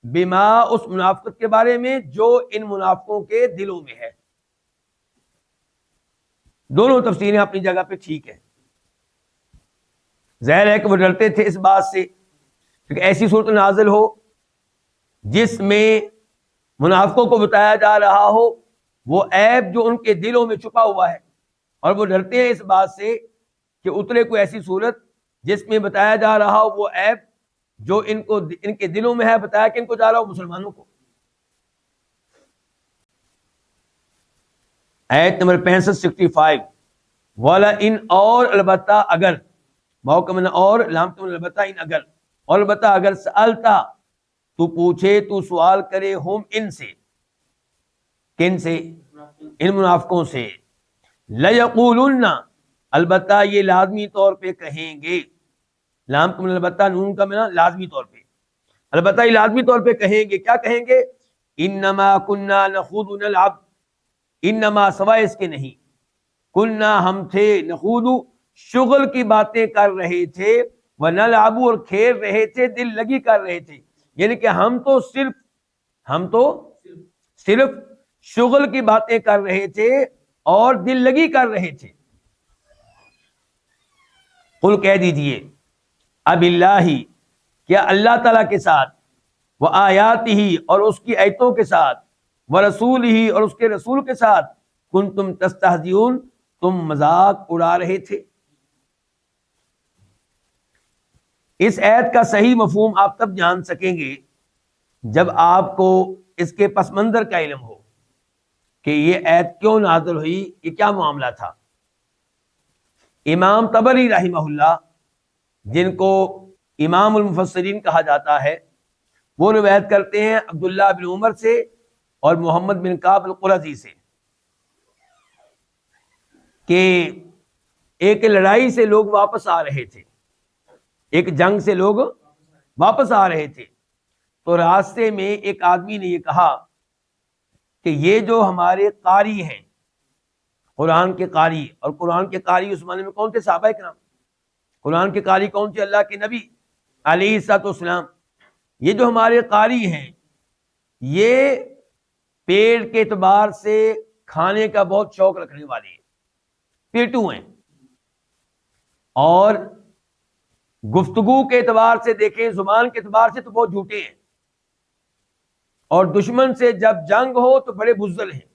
بما اس منافقت کے بارے میں جو ان منافقوں کے دلوں میں ہے۔ دونوں تفسیریں اپنی جگہ پہ ٹھیک ہے۔ ظاہر ہے کہ وہ ڈرتے تھے اس بات سے کہ ایسی صورت نازل ہو جس میں منافقوں کو بتایا جا رہا ہو وہ عیب جو ان کے دلوں میں چھپا ہوا ہے، اور وہ ڈرتے ہیں اس بات سے کہ اترے کوئی ایسی صورت جس میں بتایا جا رہا ہو وہ عیب جو ان کے دلوں میں ہے، بتایا کہ ان کو جا رہا ہو مسلمانوں کو۔ آیت نمبر 65 والا ان اور البتہ اگر، موقع میں اور لام تم البتہ ان اگر، اور البتہ اگر سألتا تو پوچھے، تو سوال کرے، ہم ان سے، کن سے؟ ان منافقوں سے، لَيَقُولُنَّ البتہ یہ لازمی طور پہ کہیں گے، لام تم البتہ نون کا معنی لازمی طور پہ، البتہ یہ لازمی طور پہ کہیں گے، کیا کہیں گے؟ انما کننا نخوض ونلعب، انما سوائے اس کے نہیں، کننا ہم تھے، نخوض شغل کی باتیں کر رہے تھے، ونلعب اور کھیل رہے تھے، دل لگی کر رہے تھے، یعنی کہ ہم تو صرف شغل کی باتیں کر رہے تھے اور دل لگی کر رہے تھے۔ قل کہہ دیجئے، اب اللہ، کیا اللہ تعالیٰ کے ساتھ، وہ آیاتہ اور اس کی آیتوں کے ساتھ، وہ رسول ہی اور اس کے رسول کے ساتھ، کنتم تستہزئون تم مذاق اڑا رہے تھے۔ اس آیت کا صحیح مفہوم آپ تب جان سکیں گے جب آپ کو اس کے پس منظر کا علم ہو کہ یہ آیت کیوں نازل ہوئی، یہ کیا معاملہ تھا۔ امام طبری رحمہ اللہ، جن کو امام المفسرین کہا جاتا ہے، وہ روایت کرتے ہیں عبداللہ بن عمر سے اور محمد بن کعب القرظی سے کہ ایک لڑائی سے لوگ واپس آ رہے تھے، ایک جنگ سے لوگ واپس آ رہے تھے، تو راستے میں ایک آدمی نے یہ کہا کہ یہ جو ہمارے قاری ہیں، قرآن کے قاری، اور قرآن کے قاری اس زمانے میں کون تھے؟ صحابہ کرام۔ قرآن کے قاری کون تھے؟ اللہ کے نبی علیہ الصلوۃ والسلام۔ یہ جو ہمارے قاری ہیں یہ پیٹ کے اعتبار سے کھانے کا بہت شوق رکھنے والے ہیں، پیٹو ہیں، اور گفتگو کے اعتبار سے دیکھیں، زبان کے اعتبار سے تو بہت جھوٹے ہیں، اور دشمن سے جب جنگ ہو تو بڑے بزدل ہیں۔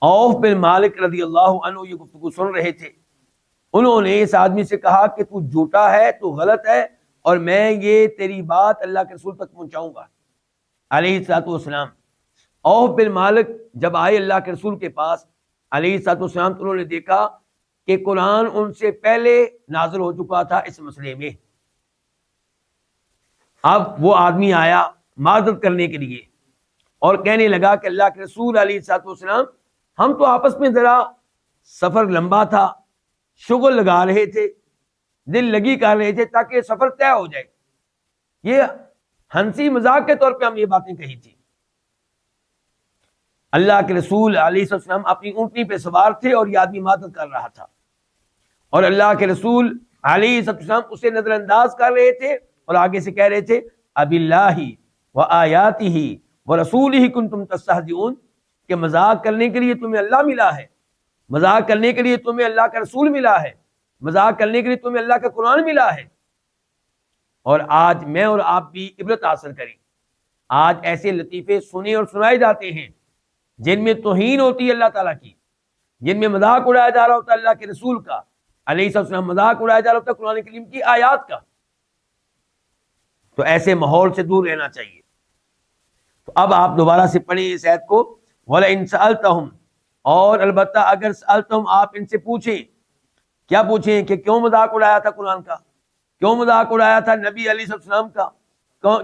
عوف بن مالک رضی اللہ عنہ یہ گفتگو سن رہے تھے، انہوں نے اس آدمی سے کہا کہ تو جھوٹا ہے، تو غلط ہے، اور میں یہ تیری بات اللہ کے رسول تک پہنچاؤں گا علیہ الصلوۃ والسلام۔ عوف بن مالک جب آئے اللہ کے رسول کے پاس علیہ الصلوۃ والسلام، تو انہوں نے دیکھا کہ قرآن ان سے پہلے نازل ہو چکا تھا اس مسئلے میں۔ اب وہ آدمی آیا معذرت کرنے کے لیے اور کہنے لگا کہ اللہ کے رسول علیہ الصلوۃ والسلام، ہم تو آپس میں ذرا سفر لمبا تھا، شغل لگا رہے تھے، دل لگی کر رہے تھے تاکہ سفر طے ہو جائے، یہ ہنسی مذاق کے طور پہ ہم یہ باتیں کہی تھی۔ اللہ کے رسول علیہ السلام اپنی اونٹنی پہ سوار تھے اور یہ آدمی معذرت کر رہا تھا، اور اللہ کے رسول علیہ السلام اسے نظر انداز کر رہے تھے اور آگے سے کہہ رہے تھے اب اللہ و آیاتہ و رسولہ کنتم تستہزئون، کہ مذاق کرنے کے لیے تمہیں اللہ ملا ہے، مذاق کرنے کے لیے تمہیں اللہ کا رسول ملا ہے، مذاق کرنے کے لیے تمہیں اللہ کا قرآن ملا ہے۔ اور آج میں اور آپ بھی عبرت حاصل کریں، آج ایسے لطیفے سنے اور سنائے جاتے ہیں جن میں توہین ہوتی ہے اللہ تعالیٰ کی، جن میں مذاق اڑایا جا رہا ہوتا ہے اللہ کے رسول کا علیہ السلام، مذاق اڑایا جا رہا ہوتا ہے قرآن کریم کی آیات کا۔ تو ایسے ماحول سے دور رہنا چاہیے۔ تو اب آپ دوبارہ سے پڑھیں اس آیت کو، وَلَئِن سَأَلْتَهُمْ، اور البتہ اگر سألتم آپ ان سے پوچھیں، کیا پوچھیں؟ کہ کیوں مذاق اڑایا تھا قرآن کا، کیوں مذاق اڑایا تھا نبی علیہ السلام کا،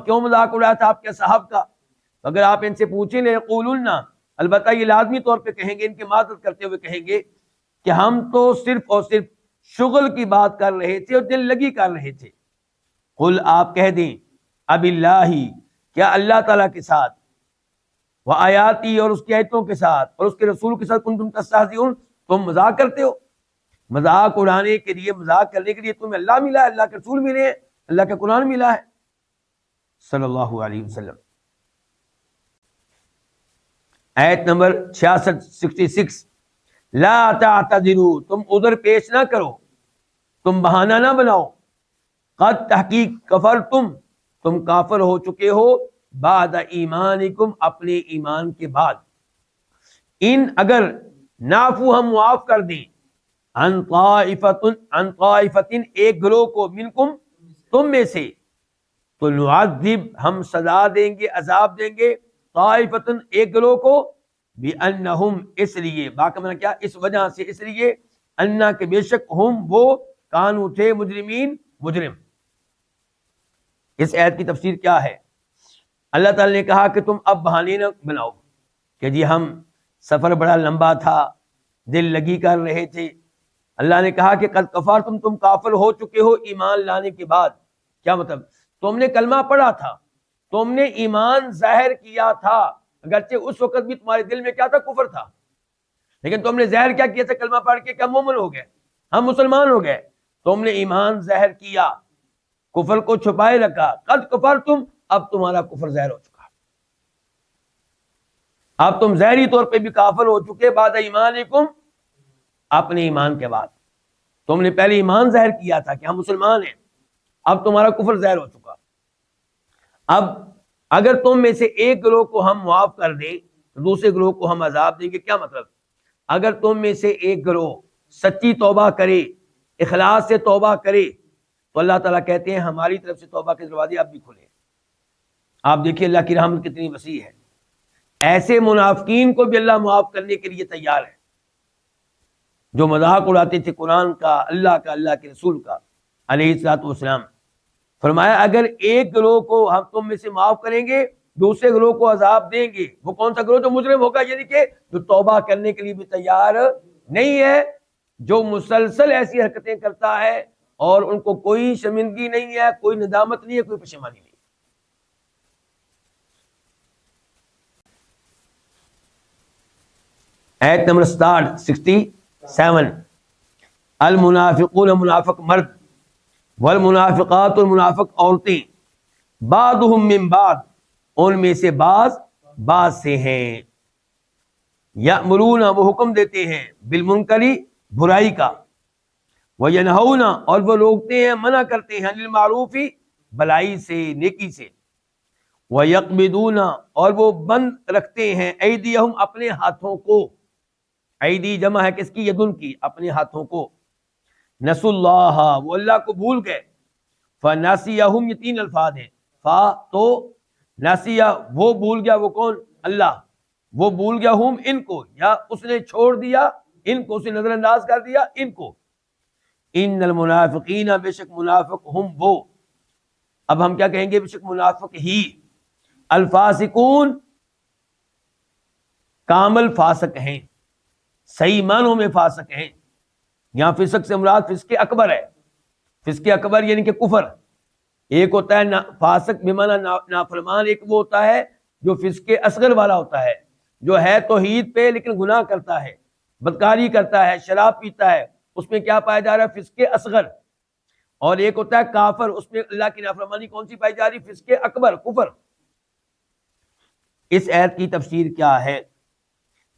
کیوں مذاق اڑایا تھا آپ کے صحاب کا۔ اگر آپ ان سے پوچھیں لَيَقُولُنَّ، البتہ یہ لازمی طور پہ کہیں گے، ان کی معذرت کرتے ہوئے کہیں گے کہ ہم تو صرف اور صرف شغل کی بات کر رہے تھے اور دل لگی کر رہے تھے۔ قل، آپ کہہ دیں، اب اللہ، کیا اللہ تعالیٰ کے ساتھ وہ آیاتی اور اس کی آیتوں کے ساتھ اور اس کے رسول کے ساتھ کنتم تستہزئون تم مذاق کرتے ہو؟ مذاق اڑانے کے لیے، مذاق کرنے کے لیے تمہیں اللہ ملا ہے، اللہ کے رسول ملے ہیں، اللہ کا قرآن ملا ہے صلی اللہ علیہ وسلم۔ آیت نمبر 66 لا تعتذروا تم عذر پیش نہ کرو، تم بہانہ نہ بناؤ، قد تحقیق کفرتم تم کافر ہو چکے ہو، بعد ایمانکم اپنے ایمان کے بعد، ان اگر نعفو ہم معاف کر دیں، عن طائفۃ ایک گروہ کو، منکم تم میں سے، تو نعذب ہم سزا دیں گے، عذاب دیں گے، طائفۃ ایک گروہ کو، بأنہم اس لیے، باقی معنی کیا، اس وجہ سے، اس لیے، انا کہ بے شک ہم وہ کانو تھے، مجرمین مجرم۔ اس آیت کی تفسیر کیا ہے؟ اللہ تعالی نے کہا کہ تم اب بہانے نہ بناؤ کہ جی ہم سفر بڑا لمبا تھا، دل لگی کر رہے تھے۔ اللہ نے کہا کہ قد کفرتم تم کافر ہو چکے ہو ایمان لانے کے بعد۔ کیا مطلب؟ تم نے کلمہ پڑھا تھا، تم نے ایمان ظاہر کیا تھا، اگرچہ اس وقت بھی تمہارے دل میں کیا تھا؟ کفر تھا، لیکن تم نے ظاہر کیا کیا تھا؟ کلمہ پڑھ کے کہ ہم مومن ہو گئے، ہم مسلمان ہو گئے۔ تم نے ایمان ظاہر کیا، کفر کو چھپائے رکھا، قد کفرتم اب تمہارا کفر ظاہر ہو چکا، اب تم ظاہری طور پہ بھی کافر ہو چکے، بعد ایمانکم اپنے ایمان کے بعد۔ تم نے پہلے ایمان ظاہر کیا تھا کہ ہم مسلمان ہیں، اب تمہارا کفر ظاہر ہو چکا۔ اب اگر تم میں سے ایک گروہ کو ہم معاف کر دیں تو دوسرے گروہ کو ہم عذاب دیں گے۔ کیا مطلب؟ اگر تم میں سے ایک گروہ سچی توبہ کرے، اخلاص سے توبہ کرے، تو اللہ تعالیٰ کہتے ہیں ہماری طرف سے توبہ کے دروازے اب بھی کھلے۔ آپ دیکھیے اللہ کی رحمت کتنی وسیع ہے، ایسے منافقین کو بھی اللہ معاف کرنے کے لیے تیار ہے جو مذاق اڑاتے تھے قرآن کا، اللہ کا، اللہ کے رسول کا علیہ الصلوۃ والسلام۔ فرمایا اگر ایک گروہ کو ہم تم میں سے معاف کریں گے، دوسرے گروہ کو عذاب دیں گے۔ وہ کون سا گروہ؟ جو مجرم ہوگا، یعنی کہ جو توبہ کرنے کے لیے بھی تیار نہیں ہے، جو مسلسل ایسی حرکتیں کرتا ہے اور ان کو کوئی شرمندگی نہیں ہے، کوئی ندامت نہیں ہے، کوئی پشیمانی نہیں۔ آیت نمبر 67 المنافقون منافق مرد، والمنافقات المنافق عورتیں، بعضهم من بعض ان میں سے بعض سے ہیں، یأمرون وہ حکم دیتے ہیں، بالمنکر برائی کا، وینہون اور وہ روکتے ہیں، منع کرتے ہیں، عن المعروف بھلائی سے، نیکی سے، ویقبضون اور وہ بند رکھتے ہیں، ایدیہم اپنے ہاتھوں کو، ایدی جمع ہے کس کی؟ یدن کی، اپنے ہاتھوں کو، نسوا اللہ وہ اللہ کو بھول گئے، فناسیہم یہ 3 الفاظ ہیں، فا تو، ناسیہ وہ بھول گیا، وہ کون؟ اللہ، وہ بھول گیا، ہم ان کو، یا اس نے چھوڑ دیا ان کو، اسے نظر انداز کر دیا ان کو۔ ان المنافقین بے شک منافق، ہم وہ، اب ہم کیا کہیں گے؟ بے شک منافق ہی، الفاسقون کامل فاسق ہیں، صحیح معنوں میں فاسق ہیں۔ یہاں فسق سے مراد فسق اکبر ہے، فسق اکبر یعنی کہ کفر۔ ایک ہوتا ہے فاسق بمعنی نافرمان، ایک وہ ہوتا ہے جو فسق اصغر والا ہوتا ہے، جو ہے توحید پہ لیکن گناہ کرتا ہے، بدکاری کرتا ہے، شراب پیتا ہے، اس میں کیا پایا جا رہا ہے؟ فسق اصغر۔ اور ایک ہوتا ہے کافر، اس میں اللہ کی نافرمانی کون سی پائی جا رہی؟ فسق اکبر، کفر۔ اس آیت کی تفسیر کیا ہے؟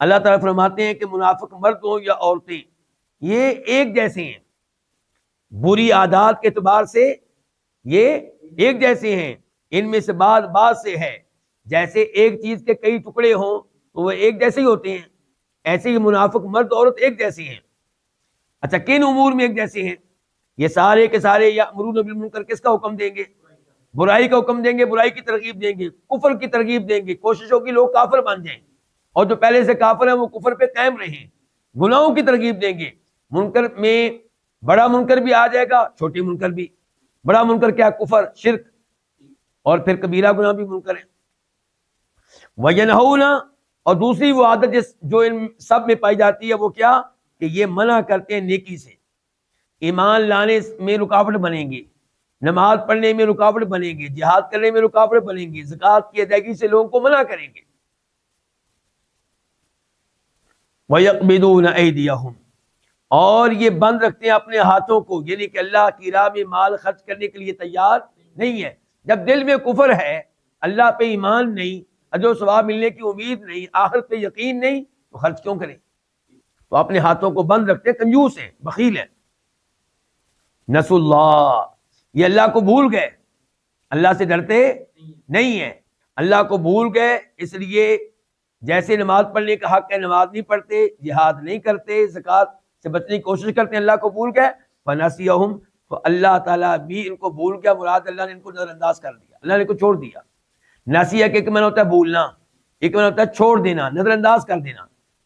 اللہ تعالیٰ فرماتے ہیں کہ منافق مرد ہوں یا عورتیں، یہ ایک جیسے ہیں، بری عادات کے اعتبار سے یہ ایک جیسے ہیں، ان میں سے بعض سے ہے، جیسے ایک چیز کے کئی ٹکڑے ہوں تو وہ ایک جیسے ہی ہوتے ہیں، ایسے ہی منافق مرد عورت ایک جیسے ہیں۔ اچھا کن امور میں ایک جیسے ہیں؟ یہ سارے کے سارے یأمرون بالمنکر، کس کا حکم دیں گے؟ برائی کا حکم دیں گے، برائی کی ترغیب دیں گے، کفر کی ترغیب دیں گے، کوشش ہوگی لوگ کافر بن جائیں، اور جو پہلے سے کافر ہیں وہ کفر پہ قائم رہیں، گناہوں کی ترغیب دیں گے۔ منکر میں بڑا منکر بھی آ جائے گا، چھوٹی منکر بھی۔ بڑا منکر کیا؟ کفر، شرک، اور پھر کبیرہ گناہ بھی منکر ہے۔ وینہون اور دوسری وہ عادت جو ان سب میں پائی جاتی ہے، وہ کیا؟ کہ یہ منع کرتے ہیں نیکی سے، ایمان لانے میں رکاوٹ بنیں گے، نماز پڑھنے میں رکاوٹ بنیں گے، جہاد کرنے میں رکاوٹ بنیں گے، زکوٰۃ کی ادائیگی سے لوگوں کو منع کریں گے۔ وَيَقْبِضُونَ أَيْدِيَهُمْ، اور یہ بند رکھتے ہیں اپنے ہاتھوں کو، یعنی کہ اللہ کی راہ میں مال خرچ کرنے کے لیے تیار نہیں ہے۔ جب دل میں کفر ہے، اللہ پہ ایمان نہیں، اجر و ثواب ملنے کی امید نہیں، آخرت پہ یقین نہیں، تو خرچ کیوں کریں؟ تو اپنے ہاتھوں کو بند رکھتے ہیں، کنجوس ہیں، بخیل ہیں۔ نسوا اللہ، یہ اللہ کو بھول گئے، اللہ سے ڈرتے نہیں ہیں، اللہ کو بھول گئے، اس لیے جیسے نماز پڑھنے کا حق ہے نماز نہیں پڑھتے، جہاد نہیں کرتے، زکوٰۃ سے بچنے کی کوشش کرتے ہیں، اللہ کو بھول گئے۔ فنسیہم، تو اللہ تعالیٰ بھی ان کو بھول گیا، مراد اللہ نے ان کو نظر انداز کر دیا، اللہ نے ان کو چھوڑ دیا۔ نسیہ کے ایک معنی ہوتا ہے بھولنا، ایک معنی ہوتا ہے چھوڑ دینا، نظر انداز کر دینا۔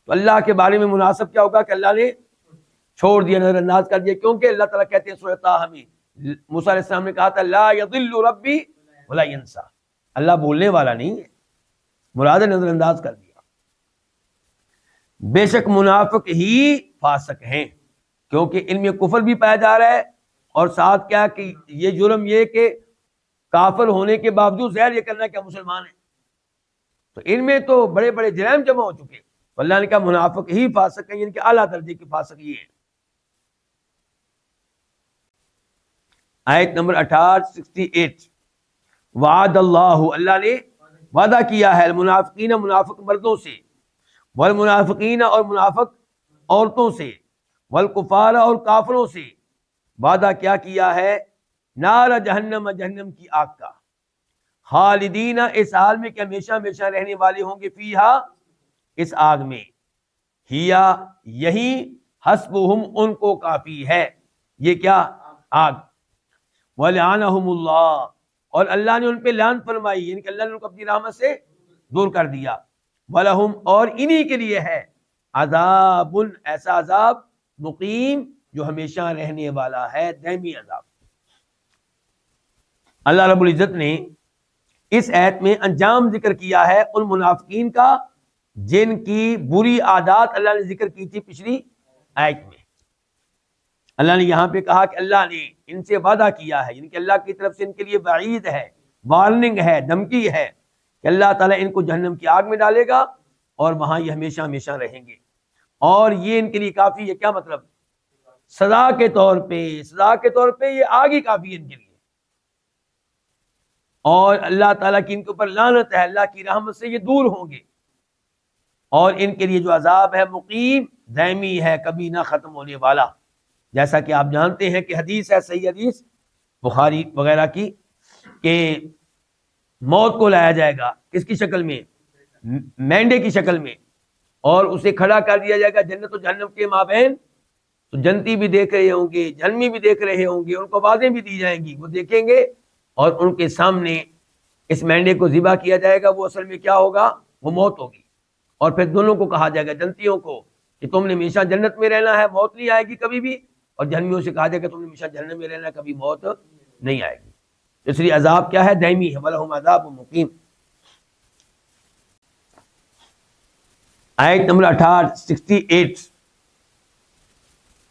تو اللہ کے بارے میں مناسب کیا ہوگا کہ اللہ نے چھوڑ دیا، نظر انداز کر دیا، کیونکہ اللہ تعالیٰ کہتے ہیں سورۃ طٰہٰ میں، موسیٰ علیہ السلام نے کہا تھا لا یضل ربی ولا ینسیٰ، اللہ بھولنے والا نہیں ہے، مراد نظر انداز کر دیا۔ بے شک منافق ہی فاسق ہیں، کیونکہ ان میں کفر بھی پایا جا رہا ہے، اور ساتھ کیا کہ یہ جرم یہ کہ کافر ہونے کے باوجود ظاہر یہ کرنا کہ مسلمان ہیں، تو ان میں تو بڑے بڑے جرائم جمع ہو چکے۔ تو اللہ نے کہا منافق ہی فاسق ہیں، یعنی کہ اعلیٰ درجے کے فاسق یہ ہیں۔ آیت نمبر 68، وعد اللہ، اللہ نے وعدہ کیا ہے المنافقین، منافق مردوں سے، والمنافقین، اور منافق عورتوں سے، والکفار، اور کافروں سے، وعدہ کیا ہے نار جہنم، جہنم کی آگ کا، خالدین، اس حال میں کہ ہمیشہ ہمیشہ رہنے والے ہوں گے، فیہا، اس آگ میں، ہیا، یہی، حسبہم، ان کو کافی ہے، یہ کیا؟ آگ، وَلَعَنَهُمُ اللَّهُ، اور اللہ نے ان پہ لعنت فرمائی، یعنی کہ اللہ نے ان کو اپنی رحمت سے دور کر دیا۔ وَلَهُمْ، اور انہی کے لیے ہے، عذاب، ایسا عذاب، مقیم، جو ہمیشہ رہنے والا ہے، دائمی عذاب۔ اللہ رب العزت نے اس آیت میں انجام ذکر کیا ہے ان منافقین کا جن کی بری عادات اللہ نے ذکر کی تھی پچھلی آیت میں۔ اللہ نے یہاں پہ کہا کہ اللہ نے ان سے وعدہ کیا ہے، یعنی کہ اللہ کی طرف سے ان کے لیے وعید ہے، وارننگ ہے، دھمکی ہے کہ اللہ تعالیٰ ان کو جہنم کی آگ میں ڈالے گا اور وہاں یہ ہمیشہ ہمیشہ رہیں گے، اور یہ ان کے لیے کافی ہے۔ کیا مطلب؟ سزا کے طور پہ یہ آگ ہی کافی ہے ان کے لیے، اور اللہ تعالیٰ کی ان کے اوپر لعنت ہے، اللہ کی رحمت سے یہ دور ہوں گے، اور ان کے لیے جو عذاب ہے مقیم، دائمی ہے، کبھی نہ ختم ہونے والا۔ جیسا کہ آپ جانتے ہیں کہ حدیث ہے، صحیح حدیث بخاری وغیرہ کی، کہ موت کو لایا جائے گا کس کی شکل میں؟ مینڈے کی شکل میں، اور اسے کھڑا کر دیا جائے گا جنت و جہنم کے مابین، تو جنتی بھی دیکھ رہے ہوں گے، جہنمی بھی دیکھ رہے ہوں گے، ان کو آوازیں بھی دی جائیں گی، وہ دیکھیں گے، اور ان کے سامنے اس مینڈے کو ذبح کیا جائے گا، وہ اصل میں کیا ہوگا؟ وہ موت ہوگی، اور پھر دونوں کو کہا جائے گا، جنتیوں کو کہ تم نے ہمیشہ جنت میں رہنا ہے، موت نہیں آئے گی کبھی بھی، اور جہنمیوں سے کہا جائے گا تم نے ہمیشہ جہنم میں رہنا ہے، کبھی موت نہیں آئے گی۔ اس لیے عذاب کیا ہے؟ دائمی ہے، وَلَهُمْ عَذَابٌ مُقِيمٌ۔ آیت نمبر 68،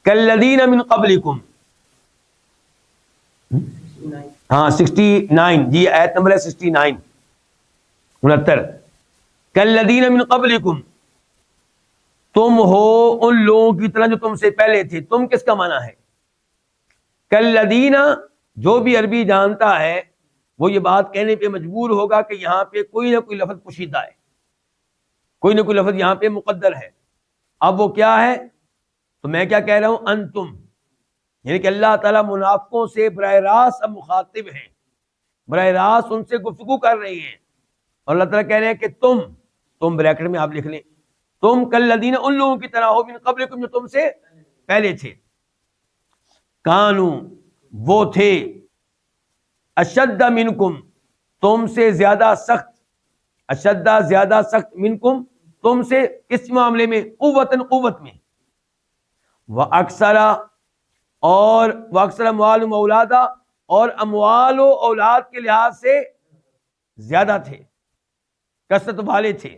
كَالَّذِينَ مِن قَبْلِكُمْ، 69، جی آیت نمبر ہے 69، 69، كَالَّذِينَ مِن قَبْلِكُمْ، تم ہو ان لوگوں کی طرح جو تم سے پہلے تھے۔ تم کس کا معنی ہے؟ کالذین، جو بھی عربی جانتا ہے وہ یہ بات کہنے پہ مجبور ہوگا کہ یہاں پہ کوئی نہ کوئی لفظ پوشیدہ ہے، کوئی نہ کوئی لفظ یہاں پہ مقدر ہے۔ اب وہ کیا ہے؟ تو میں کیا کہہ رہا ہوں؟ انتم، یعنی کہ اللہ تعالیٰ منافقوں سے براہ راست اب مخاطب ہیں، براہ راست ان سے گفتگو کر رہے ہیں، اور اللہ تعالیٰ کہہ رہے ہیں کہ تم بریکٹ میں آپ لکھ لیں، تم کالذین، ان لوگوں کی طرح ہو، من قبلکم، جو تم سے پہلے تھے، کانو، وہ تھے، اشد منکم، تم سے زیادہ سخت، اشد زیادہ سخت، منکم، تم سے کس معاملے میں؟ قوتاً، قوت میں، وَأَكْثَرَ، اور وَأَكْثَرَ أَمْوَالًا وَأَوْلَادًا، اور اموال و اولاد کے لحاظ سے زیادہ تھے، کثرت والے تھے۔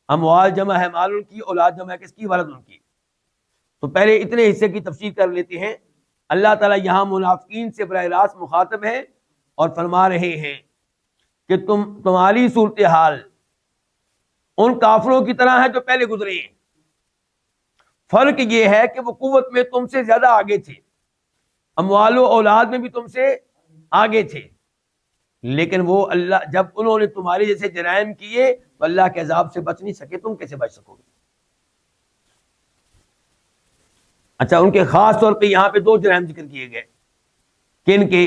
اموال جمع ہے مال ان کی، اولاد جمع ہے کس کی؟ ولد ان کی۔ تو پہلے اتنے حصے کی تفسیر کر لیتے ہیں اللہ تعالیٰ یہاں منافقین سے براہ راست مخاطب ہے اور فرما رہے ہیں کہ تمہاری صورتحال ان کافروں کی طرح ہے جو پہلے گزرے ہیں. فرق یہ ہے کہ وہ قوت میں تم سے زیادہ آگے تھے، اموال و اولاد میں بھی تم سے آگے تھے، لیکن وہ اللہ جب انہوں نے تمہارے جیسے جرائم کیے تو اللہ کے عذاب سے بچ نہیں سکے. تم کیسے بچ سکو گے؟ اچھا، ان کے خاص طور پہ یہاں پہ دو جرائم ذکر کیے گئے. کن کے؟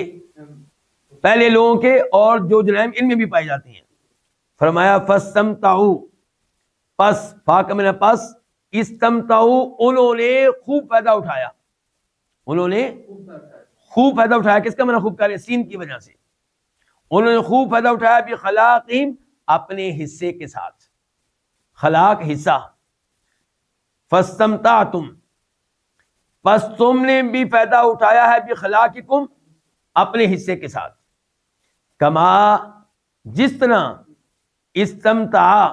پہلے لوگوں کے، اور جو جرائم ان میں بھی پائی جاتی ہیں. فرمایا فاستمتعوا، پس فاق میں پس استمتعوا، انہوں نے خوب فائدہ اٹھایا. انہوں نے خوب فائدہ اٹھایا. کس کا معنی خوب کر رہے؟ سین کی وجہ سے. انہوں نے خوب فائدہ اٹھایا بخلاقہم، اپنے حصے کے ساتھ. خلاق حصہ. فاستمتعتم، پس تم نے بھی فائدہ اٹھایا ہے بخلاقکم، اپنے حصے کے ساتھ. کما، جس طرح استمتع،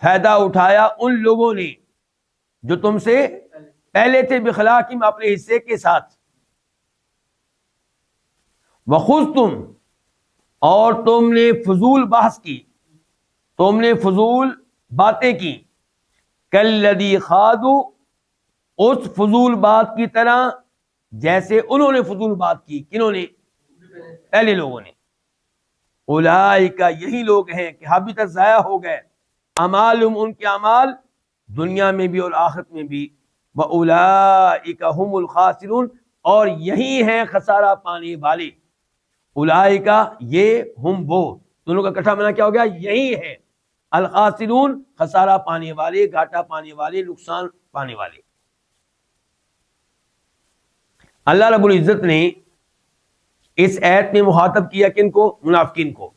فائدہ اٹھایا ان لوگوں نے جو تم سے پہلے تھے بخلاقہم، اپنے حصے کے ساتھ. وخذتم، اور تم نے فضول بحث کی، تم نے فضول باتیں کی. کالذی خاضوا، اس فضول بات کی طرح جیسے انہوں نے فضول بات کی. کنہوں نے؟ پہلے لوگوں نے. اولئک، یہی لوگ ہیں کہ حبطت، ضائع ہو گئے، اعمالہم، ان کے اعمال، دنیا میں بھی اور آخرت میں بھی. واولئک هم الخاسرون، اور یہی ہیں خسارہ پانے والے. اولئک، یہ، ہم، وہ، دونوں کا اکٹھا معنی کیا ہو گیا؟ یہی ہے. الخاسرون، خسارہ پانے والے، گھاٹا پانے والے، نقصان پانے والے. اللہ رب العزت نے اس آیت میں مخاطب کیا کن کو؟ منافقین کو،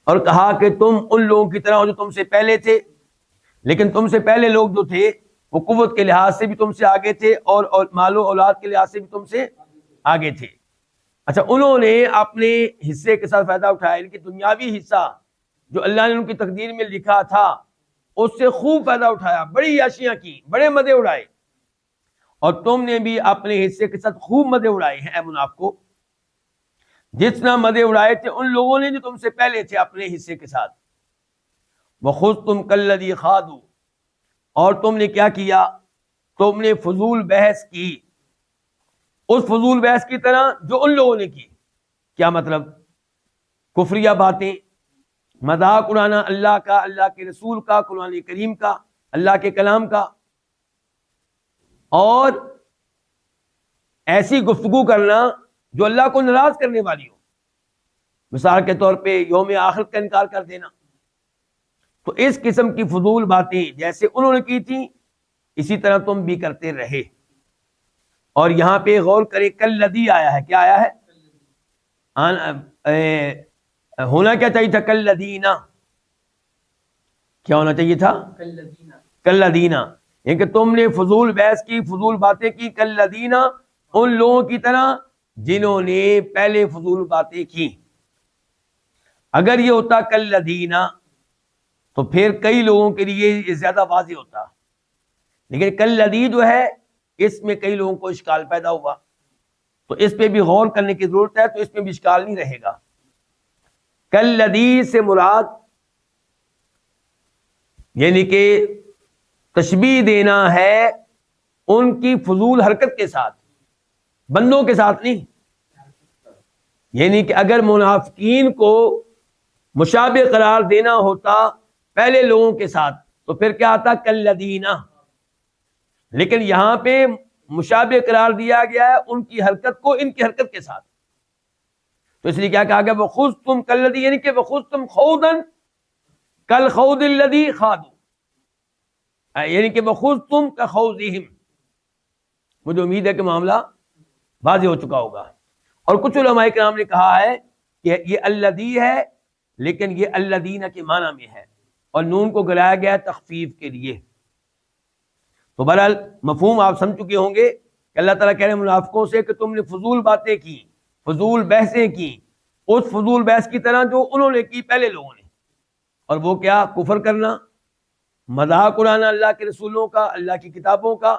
اور کہا کہ تم ان لوگوں کی طرح ہو جو تم سے پہلے تھے. لیکن تم سے پہلے لوگ جو تھے وہ قوت کے لحاظ سے بھی تم سے آگے تھے، اور مال و اولاد کے لحاظ سے بھی تم سے آگے تھے. اچھا، انہوں نے اپنے حصے کے ساتھ فائدہ اٹھایا، ان کی دنیاوی حصہ جو اللہ نے ان کی تقدیر میں لکھا تھا اس سے خوب فائدہ اٹھایا، بڑی عیاشیاں کی، بڑے مزے اڑائے. اور تم نے بھی اپنے حصے کے ساتھ خوب مزے اڑائے ہیں اے منافقو، جتنا مزے اڑائے تھے ان لوگوں نے جو تم سے پہلے تھے اپنے حصے کے ساتھ. وخذتم کالذی خاضوا، اور تم نے کیا کیا؟ تم نے فضول بحث کی، اس فضول بحث کی طرح جو ان لوگوں نے کی. کیا مطلب؟ کفریہ باتیں، مذاق اڑانا اللہ کا، اللہ کے رسول کا، قرآن کریم کا، اللہ کے کلام کا، اور ایسی گفتگو کرنا جو اللہ کو ناراض کرنے والی ہو. مثال کے طور پہ یوم آخرت کا انکار کر دینا. تو اس قسم کی فضول باتیں جیسے انہوں نے کی تھیں اسی طرح تم بھی کرتے رہے. اور یہاں پہ غور کریں، کالذی آیا ہے. کیا آیا ہے؟ ہونا کیا چاہیے تھا؟ کالذین. کیا ہونا چاہیے تھا؟ کالذین. کہ تم نے فضول بحث کی، فضول باتیں کی، کالذین، ان لوگوں کی طرح جنہوں نے پہلے فضول باتیں کی. اگر یہ ہوتا کالذین تو پھر کئی لوگوں کے لیے یہ زیادہ واضح ہوتا، لیکن کالذی جو ہے اس میں کئی لوگوں کو اشکال پیدا ہوا، تو اس پہ بھی غور کرنے کی ضرورت ہے. تو اس میں بھی اشکال نہیں رہے گا. کالذی سے مراد یعنی کہ تشبیہ دینا ہے ان کی فضول حرکت کے ساتھ، بندوں کے ساتھ نہیں. یعنی کہ اگر منافقین کو مشابہ قرار دینا ہوتا پہلے لوگوں کے ساتھ تو پھر کیا آتا؟ کالذین. لیکن یہاں پہ مشابہ قرار دیا گیا ہے ان کی حرکت کو ان کی حرکت کے ساتھ. تو اس لیے کیا کہا گیا؟ وخذتم کالذی، یعنی کہ وخذتم خوضا کالخوض الذی خاضوا، یعنی کہ وخذتم کخوضہم. مجھے امید ہے کہ معاملہ واضح ہو چکا ہوگا. اور کچھ علماء کرام نے کہا ہے کہ یہ الذی ہے لیکن یہ الذین کے معنی میں ہے، اور نون کو گلایا گیا ہے تخفیف کے لیے. تو بہرحال مفہوم آپ سمجھ چکے ہوں گے کہ اللہ تعالیٰ کہہ رہے ہیں منافقوں سے کہ تم نے فضول باتیں کی، فضول بحثیں کی، اس فضول بحث کی طرح جو انہوں نے کی پہلے لوگوں نے. اور وہ کیا؟ کفر کرنا، مذاق اڑانا اللہ کے رسولوں کا، اللہ کی کتابوں کا،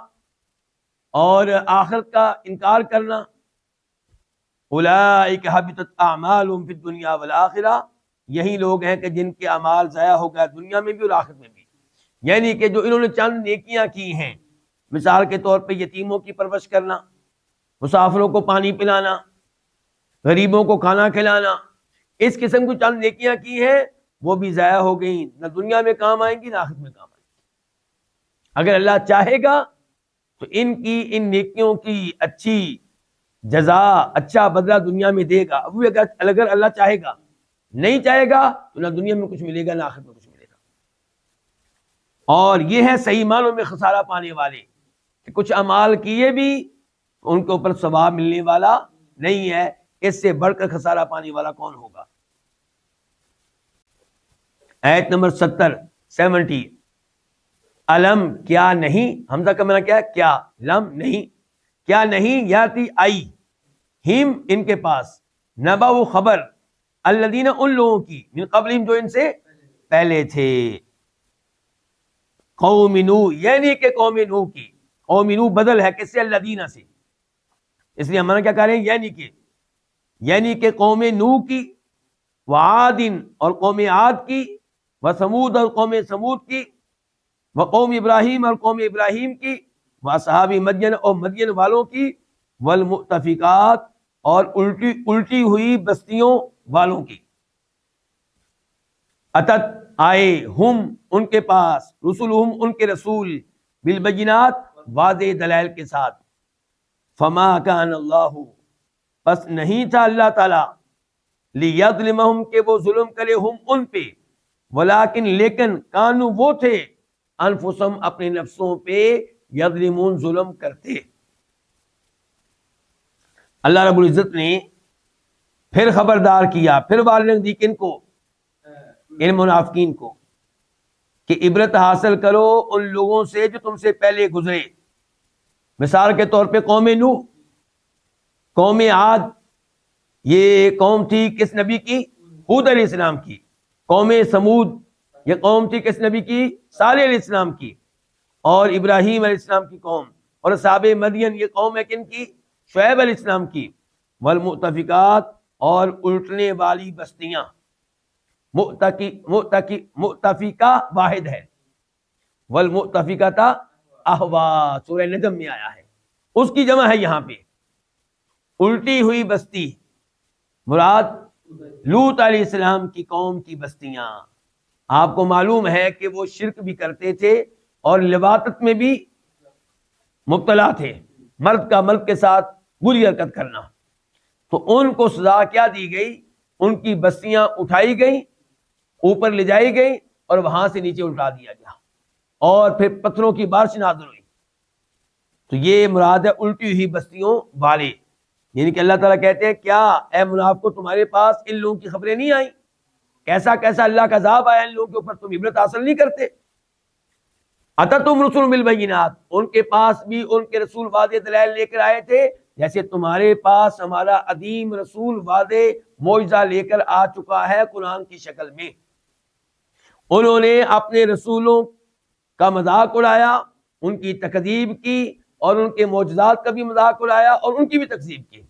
اور آخرت کا انکار کرنا، اولئک حبطت اعمالهم فی الدنیا والآخرہ، یہی لوگ ہیں کہ جن کے اعمال ضائع ہو گیا دنیا میں بھی اور آخرت میں بھی. یعنی کہ جو انہوں نے چند نیکیاں کی ہیں، مثال کے طور پہ یتیموں کی پرورش کرنا، مسافروں کو پانی پلانا، غریبوں کو کھانا کھلانا، اس قسم کی چند نیکیاں کی ہیں، وہ بھی ضائع ہو گئیں، نہ دنیا میں کام آئیں گی نہ آخرت میں کام آئیں گی. اگر اللہ چاہے گا تو ان نیکیوں کی اچھی جزا، اچھا بدلہ دنیا میں دے گا. اگر اللہ چاہے گا، نہیں چاہے گا تو نہ دنیا میں کچھ ملے گا نہ آخرت میں کچھ ملے گا. اور یہ ہے صحیح معنوں میں خسارہ پانے والے کہ کچھ اعمال کیے بھی ان کے اوپر ثواب ملنے والا نہیں ہے. اس سے بڑھ کر خسارہ پانے والا کون ہوگا؟ آیت نمبر 70 علم کیا نہیں، حمزہ کا معنی کیا ہے؟ کیا، لم نہیں، کیا نہیں، یاتی آئی، ہم ان کے پاس، نبا وہ خبر، الذین ان لوگوں کی، من قبلہم جو ان سے پہلے تھے، قوم نوح یعنی کہ قوم نوح کی. قوم نوح بدل ہے کس سے؟ الذین سے، اس لیے ہمارا کیا کہہ رہے ہیں یعنی کہ قوم نوح کی، وعاد اور قوم عاد کی، وثمود اور قوم ثمود کی، وقوم ابراہیم اور قوم ابراہیم کی، واصحاب مدین اور مدین والوں کی، والمؤتفقات اور الٹی ہوئی بستیوں والوں کی. اتت آئے، ہم ان کے پاس، رسولہم ان کے رسول، بالبینات واضح دلائل کے ساتھ. فما کان اللہ، پس نہیں تھا اللہ تعالی، لیظلمہم کہ وہ ظلم کرے ہم ان پہ، ولیکن لیکن کانو وہ تھے، انفسہم اپنے نفسوں پہ، یظلمون ظلم کرتے. اللہ رب العزت نے پھر خبردار کیا، پھر وارننگ دی کن کو؟ ان منافقین کو، کہ عبرت حاصل کرو ان لوگوں سے جو تم سے پہلے گزرے. مثال کے طور پہ قوم نوح، قوم عاد، یہ قوم تھی کس نبی کی؟ ہود علیہ السلام کی. قوم سمود، یہ قوم تھی کس نبی کی؟ صالح علیہ السلام کی. اور ابراہیم علیہ السلام کی قوم. اور اصحاب مدین، یہ قوم ہے کن کی؟ شعیب علیہ السلام کی. والمؤتفقات اور الٹنے والی بستیاں. مؤتفقہ واحد ہے، والمؤتفقۃ اہوا سورہ نجم میں آیا ہے، اس کی جمع ہے یہاں پہ. الٹی ہوئی بستی مراد لوط علیہ السلام کی قوم کی بستیاں. آپ کو معلوم ہے کہ وہ شرک بھی کرتے تھے اور لواطت میں بھی مبتلا تھے، مرد کا مرد کے ساتھ بری حرکت کرنا. تو ان کو سزا کیا دی گئی؟ ان کی بستیاں اٹھائی گئیں، اوپر لے جائی گئیں اور وہاں سے نیچے اٹھا دیا گیا، اور پھر پتھروں کی بارش نازل ہوئی. تو یہ مراد ہے الٹی ہوئی بستیوں والے. یعنی کہ اللہ تعالیٰ کہتے ہیں کیا اے منافقو تمہارے پاس ان لوگوں کی خبریں نہیں آئیں؟ کیسا کیسا اللہ کا عذاب آیا ان لوگوں کے اوپر، تم عبرت حاصل نہیں کرتے؟ اتتم رسول بالبینات، ان کے پاس بھی ان کے رسول واضح دلائل لے کر آئے تھے، جیسے تمہارے پاس ہمارا عظیم رسول واضح معجزہ لے کر آ چکا ہے قرآن کی شکل میں. انہوں نے اپنے رسولوں کا مذاق اڑایا، ان کی تکذیب کی، اور ان کے معجزات کا بھی مذاق اڑایا اور ان کی بھی تکذیب کی.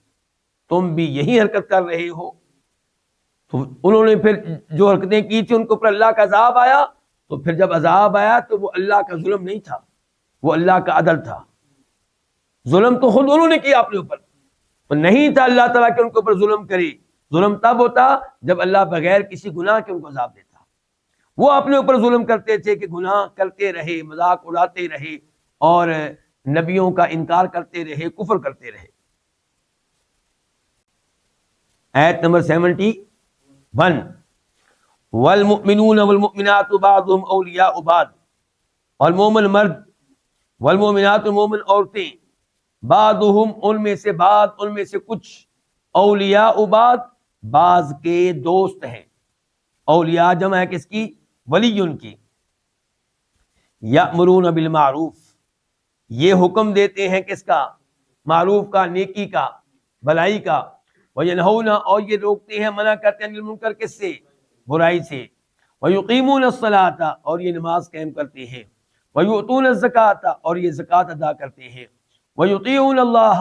تم بھی یہی حرکت کر رہے ہو. تو انہوں نے پھر جو حرکتیں کی تھی ان کے اوپر اللہ کا عذاب آیا. تو پھر جب عذاب آیا تو وہ اللہ کا ظلم نہیں تھا، وہ اللہ کا عدل تھا. ظلم تو خود انہوں نے کیا اپنے اوپر، اور نہیں تھا اللہ تعالیٰ کہ ان کے اوپر ظلم کرے. ظلم تب ہوتا جب اللہ بغیر کسی گناہ کے ان کو عذاب دیتا. وہ اپنے اوپر ظلم کرتے تھے کہ گناہ کرتے رہے، مذاق اڑاتے رہے، اور نبیوں کا انکار کرتے رہے، کفر کرتے رہے. آیت نمبر 71 والمؤمنون والمؤمنات بعضهم اولیاء بعض، اور مومن مرد، والمؤمنات مومن عورتیں، بعضهم ان میں سے بعض، ان میں سے کچھ، اولیاء بعض بعض کے دوست ہیں. اولیاء جمع ہے کس کی؟ ولی ان کی. یأمرون بالمعروف، یہ حکم دیتے ہیں کس کا؟ معروف کا، نیکی کا، بھلائی کا. وینہون اور یہ روکتے ہیں، منع کرتے ہیں، المنکر کس سے؟ برائی سے. ویقیمون الصلاۃ اور یہ نماز قائم کرتے ہیں. ویؤتون الزکاۃ اور یہ زکوٰۃ ادا کرتے ہیں. وَيُطِيعُونَ اللَّهَ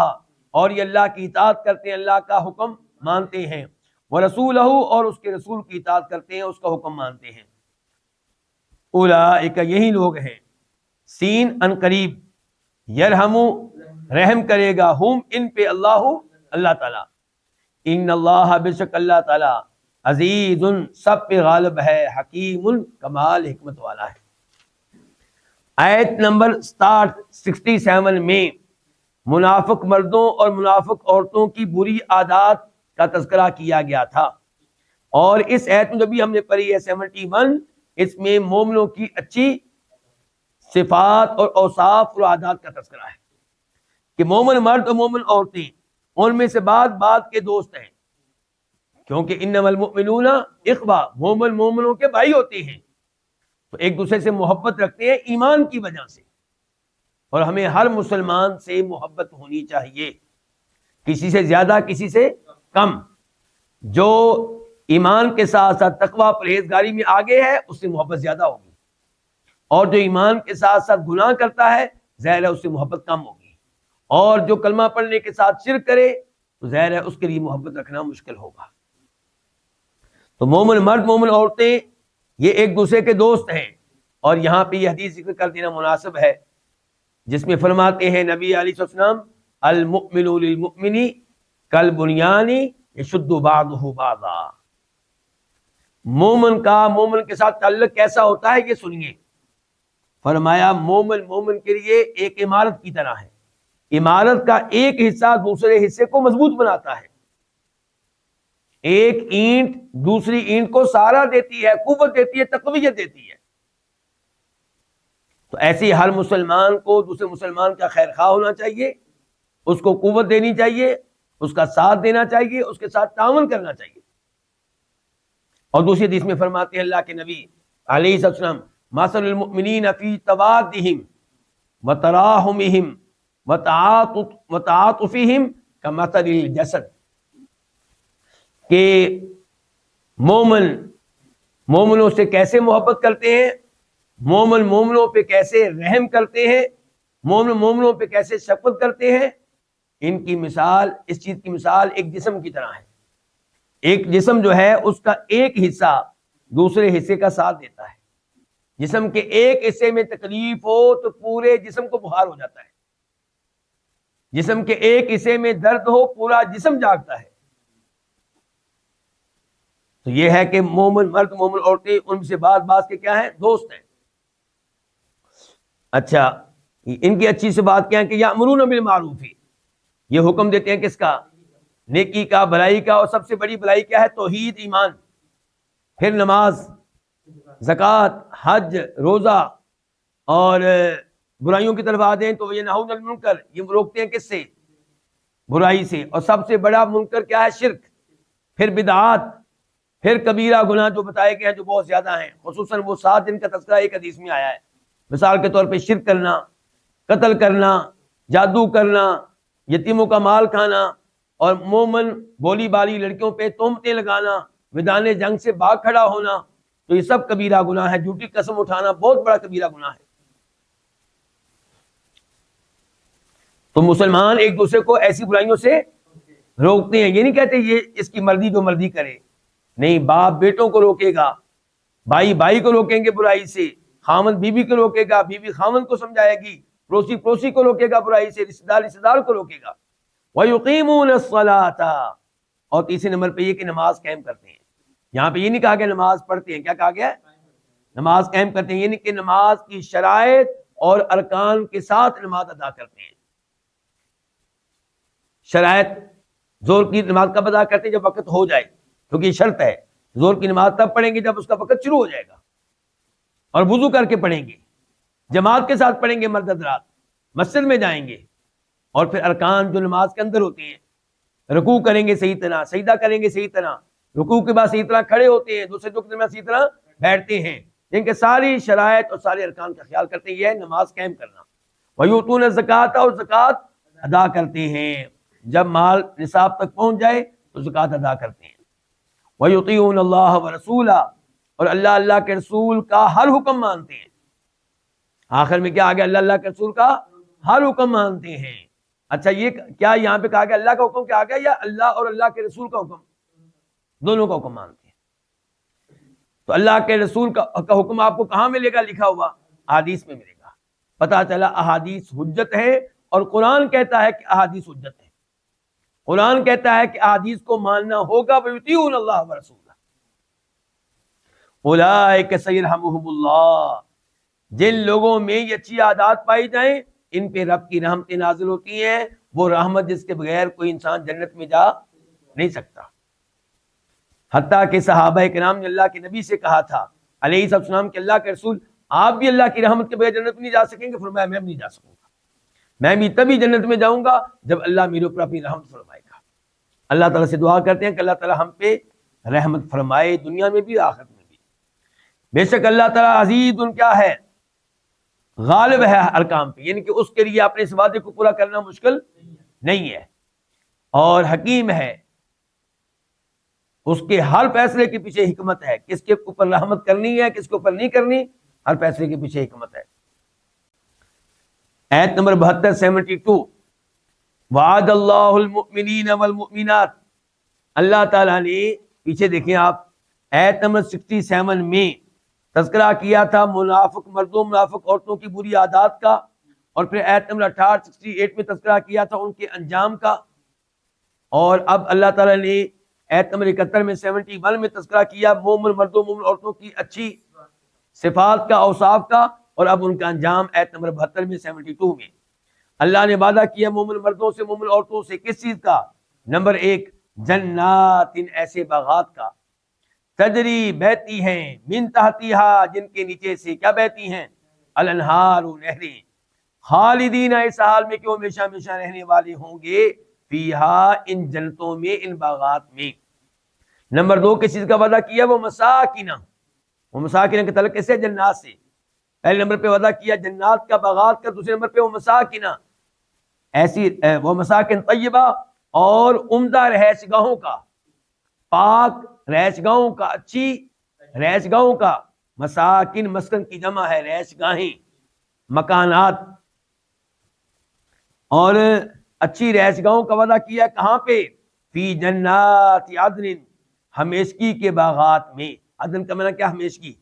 اور یہ اللہ کی اطاعت کرتے ہیں، اللہ کا حکم مانتے ہیں، وَرَسُولَهُ اور اس کے رسول کی اطاعت کرتے ہیں، اس کا حکم مانتے ہیں۔ اولئک یہی لوگ ہیں، سین ان قریب، یرحمو رحم کرے گا، ہم ان پہ، اللہ تعالی، ان اللہ بے شک اللہ تعالی، عزیز سب پہ غالب ہے، حکیم کمال حکمت والا ہے۔ آیت نمبر 67 میں منافق مردوں اور منافق عورتوں کی بری عادات کا تذکرہ کیا گیا تھا، اور اس آیت میں جو بھی ہم نے پڑھی ہے 71، اس میں مومنوں کی اچھی صفات اور اوصاف اور عادات کا تذکرہ ہے کہ مومن مرد اور مومن عورتیں ان میں سے بعض کے دوست ہیں، کیونکہ انما المؤمنون اخوہ، مومن مومنوں کے بھائی ہوتے ہیں، تو ایک دوسرے سے محبت رکھتے ہیں ایمان کی وجہ سے، اور ہمیں ہر مسلمان سے محبت ہونی چاہیے، کسی سے زیادہ کسی سے کم۔ جو ایمان کے ساتھ ساتھ تقوی پرہیزگاری میں آگے ہے اس سے محبت زیادہ ہوگی، اور جو ایمان کے ساتھ ساتھ گناہ کرتا ہے ظاہر ہے اس سے محبت کم ہوگی، اور جو کلمہ پڑھنے کے ساتھ شرک کرے تو ظاہر ہے اس کے لیے محبت رکھنا مشکل ہوگا۔ تو مومن مرد مومن عورتیں یہ ایک دوسرے کے دوست ہیں، اور یہاں پہ یہ حدیث ذکر کر دینا مناسب ہے جس میں فرماتے ہیں نبی علیہ السلام، المؤمن للمؤمن کالبنیان یشد بعضہ بعضا، مومن کا مومن کے ساتھ تعلق کیسا ہوتا ہے یہ سنیے۔ فرمایا مومن مومن کے لیے ایک عمارت کی طرح ہے، عمارت کا ایک حصہ دوسرے حصے کو مضبوط بناتا ہے، ایک اینٹ دوسری اینٹ کو سہارا دیتی ہے، قوت دیتی ہے، تقویت دیتی ہے۔ تو ایسے ہر مسلمان کو دوسرے مسلمان کا خیر خواہ ہونا چاہیے، اس کو قوت دینی چاہیے، اس کا ساتھ دینا چاہیے، اس کے ساتھ تعاون کرنا چاہیے۔ اور دوسری حدیث میں فرماتے ہیں اللہ کے نبی علیہ السلام، مثل المؤمنین فی توادہم وتراحمہم وتعاطفہم کمثل الجسد، کہ مومنوں سے کیسے محبت کرتے ہیں، مومن مومنوں پہ کیسے رحم کرتے ہیں، مومن مومنوں پہ کیسے شفقت کرتے ہیں، ان کی مثال، اس چیز کی مثال ایک جسم کی طرح ہے۔ ایک جسم جو ہے اس کا ایک حصہ دوسرے حصے کا ساتھ دیتا ہے، جسم کے ایک حصے میں تکلیف ہو تو پورے جسم کو بخار ہو جاتا ہے، جسم کے ایک حصے میں درد ہو پورا جسم جاگتا ہے۔ تو یہ ہے کہ مومن مرد مومن عورتیں ان سے بعض کے کیا ہیں، دوست ہیں۔ اچھا، ان کی اچھی سے بات کیا ہے کہ یامرون بالمعروف، یہ حکم دیتے ہیں کس کا، نیکی کا، بھلائی کا، اور سب سے بڑی بھلائی کیا ہے، توحید ایمان، پھر نماز، زکوٰۃ، حج، روزہ، اور برائیوں کی طرف آتے ہیں تو یہ نہون المنکر، یہ روکتے ہیں کس سے، برائی سے، اور سب سے بڑا منکر کیا ہے، شرک، پھر بدعات، پھر کبیرہ گناہ جو بتائے گئے ہیں جو بہت زیادہ ہیں، خصوصاً وہ 7 جن کا تذکرہ ایک حدیث میں آیا ہے، مثال کے طور پہ شرک کرنا، قتل کرنا، جادو کرنا، یتیموں کا مال کھانا، اور مومن بولی بالی لڑکیوں پہ تہمتیں لگانا، میدان جنگ سے بھاگ کھڑا ہونا، تو یہ سب کبیرہ گناہ ہے۔ جھوٹی قسم اٹھانا بہت بڑا کبیرہ گناہ ہے۔ تو مسلمان ایک دوسرے کو ایسی برائیوں سے روکتے ہیں، یہ نہیں کہتے یہ اس کی مرضی جو مرضی کرے، نہیں، باپ بیٹوں کو روکے گا، بھائی بھائی کو روکیں گے برائی سے، خامن بیوی کو روکے گا، بیوی خامن کو سمجھائے گی، پڑوسی پڑوسی کو روکے گا برائی سے، رشتہ دار کو روکے گا۔ وَيُقِيمُونَ الصَّلَاةَ، اور تیسرے نمبر پہ یہ کہ نماز قائم کرتے ہیں۔ یہاں پہ یہ نہیں کہا گیا نماز پڑھتے ہیں، کیا کہا گیا، نماز قائم کرتے ہیں، یعنی کہ نماز کی شرائط اور ارکان کے ساتھ نماز ادا کرتے ہیں۔ شرائط، زور کی نماز کب ادا کرتے ہیں، جب وقت ہو جائے، کیونکہ یہ شرط ہے، زور کی نماز تب پڑھیں گے جب اس کا وقت شروع ہو جائے گا، اور وضو کر کے پڑھیں گے، جماعت کے ساتھ پڑھیں گے، مرد حضرات مسجد میں جائیں گے، اور پھر ارکان جو نماز کے اندر ہوتے ہیں، رکوع کریں گے صحیح طرح، سجدہ کریں گے صحیح طرح، رکوع کے بعد صحیح طرح کھڑے ہوتے ہیں، دوسرے رکن میں صحیح طرح بیٹھتے ہیں، ان کے ساری شرائط اور سارے ارکان کا خیال کرتے ہیں۔ یہ ہے نماز قائم کرنا۔ وَيُؤْتُونَ الزَّكَاةَ، اور زکوٰۃ ادا کرتے ہیں، جب مال نصاب تک پہنچ جائے تو زکوٰۃ ادا کرتے ہیں۔ وَيُطِيعُونَ اللَّهَ وَرَسُولَهُ، اور اللہ کے رسول کا ہر حکم مانتے ہیں۔ آخر میں کیا آ گیا، اللہ کے رسول کا ہر حکم مانتے ہیں، اچھا یہ کیا یہاں پہ کہا گیا اللہ کا حکم کیا آ گیا یا اللہ اور اللہ کے رسول کا حکم؟ دونوں کا حکم مانتے ہیں. تو اللہ کے رسول کا حکم آپ کو کہاں ملے گا لکھا ہوا؟ احادیث میں ملے گا. پتہ چلا احادیث حجت ہے اور قرآن کہتا ہے کہ احادیث حجت ہے. قرآن کہتا ہے کہ احادیث کو ماننا ہوگا وَيُطِيعُونَ اللَّهَ وَرَسُولَهُ اولئک سیرحمہم اللہ. جن لوگوں میں یہ اچھی عادات پائی جائیں ان پہ رب کی رحمتیں نازل ہوتی ہیں. وہ رحمت جس کے بغیر کوئی انسان جنت میں جا نہیں سکتا. حتیٰ کہ صحابہ کرام نے اللہ کے نبی سے کہا تھا علیہ السلام کہ اللہ کے رسول آپ بھی اللہ کی رحمت کے بغیر جنت میں نہیں جا سکیں گے؟ فرمایا میں بھی نہیں جا سکوں گا. میں بھی تبھی جنت میں جاؤں گا جب اللہ میرے اوپر اپنی رحمت فرمائے گا. اللہ تعالیٰ سے دعا کرتے ہیں کہ اللہ تعالیٰ ہم پہ رحمت فرمائے دنیا میں بھی آخرت میں بھی. بے شک اللہ تعالیٰ عزیز ان کیا ہے، غالب ہے ہر کام پہ، یعنی کہ اس کے لیے اپنے اس وعدے کو پورا کرنا مشکل نہیں ہے. اور حکیم ہے، اس کے ہر فیصلے کے پیچھے حکمت ہے. کس کے اوپر رحمت کرنی ہے کس کے اوپر نہیں کرنی، ہر فیصلے کے پیچھے حکمت ہے. آیت نمبر 72 وعد اللہ المؤمنین والمؤمنات. اللہ تعالیٰ نے پیچھے دیکھیں آپ آیت نمبر 67 میں تذکرہ کیا تھا منافق مردوں منافق عورتوں کی بری عادات کا، اور پھر آیت نمبر 68 میں تذکرہ کیا تھا ان کے انجام کا. اور اب اللہ تعالیٰ نے آیت نمبر 71 میں 71 میں تذکرہ کیا مومن مردوں مومن عورتوں کی اچھی صفات کا اوصاف کا، اور اب ان کا انجام آیت نمبر 72 میں 72 میں. اللہ نے وعدہ کیا مومن مردوں سے مومن عورتوں سے کس چیز کا؟ نمبر 1 جنات، ایسے باغات کا، تجری بہتی ہیں من تحتہا جن کے نیچے سے کیا بہتی ہیں؟ الانہار نہریں، خالدین اس حال میں کہ وہ ہمیشہ ہمیشہ رہنے والے ہوں گے فیہا ان جنتوں میں ان باغات میں. نمبر 2 کس چیز کا وعدہ کیا؟ وہ مساکن کے تعلق کیسے؟ جنات سے. پہلے نمبر پہ وعدہ کیا جنات کا باغات کا، دوسرے نمبر پہ وہ مساکن، ایسی وہ مساکن طیبہ اور عمدہ رہائش گاہوں کا، پاک رہائش گاہوں کا، اچھی رہائش گاہوں کا. مساکن مسکن کی جمع ہے، رہائش گاہیں مکانات. اور اچھی رہائش گاہوں کا وعدہ کیا کہاں پہ؟ فی جنات عدن، ہمیشگی کے باغات میں. عدن کا معنی کیا؟ ہمیشگی.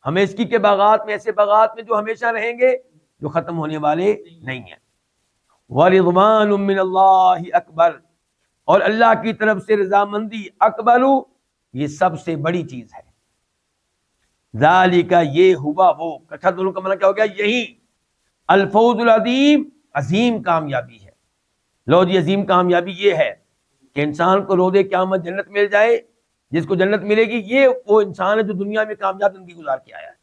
ہمیشگی کے باغات میں، ایسے باغات میں جو ہمیشہ رہیں گے، جو ختم ہونے والے نہیں ہیں. ورضوان من اللہ اکبر، اور اللہ کی طرف سے رضامندی اکبر، یہ سب سے بڑی چیز ہے. ذالک یہ ہوا وہ، کٹھا دونوں کا معنی کیا ہو گیا؟ یہی الفوز العظیم، عظیم کامیابی ہے. لو جی عظیم کامیابی یہ ہے کہ انسان کو روز قیامت جنت مل جائے. جس کو جنت ملے گی یہ وہ انسان ہے جو دنیا میں کامیاب زندگی گزار کے آیا ہے.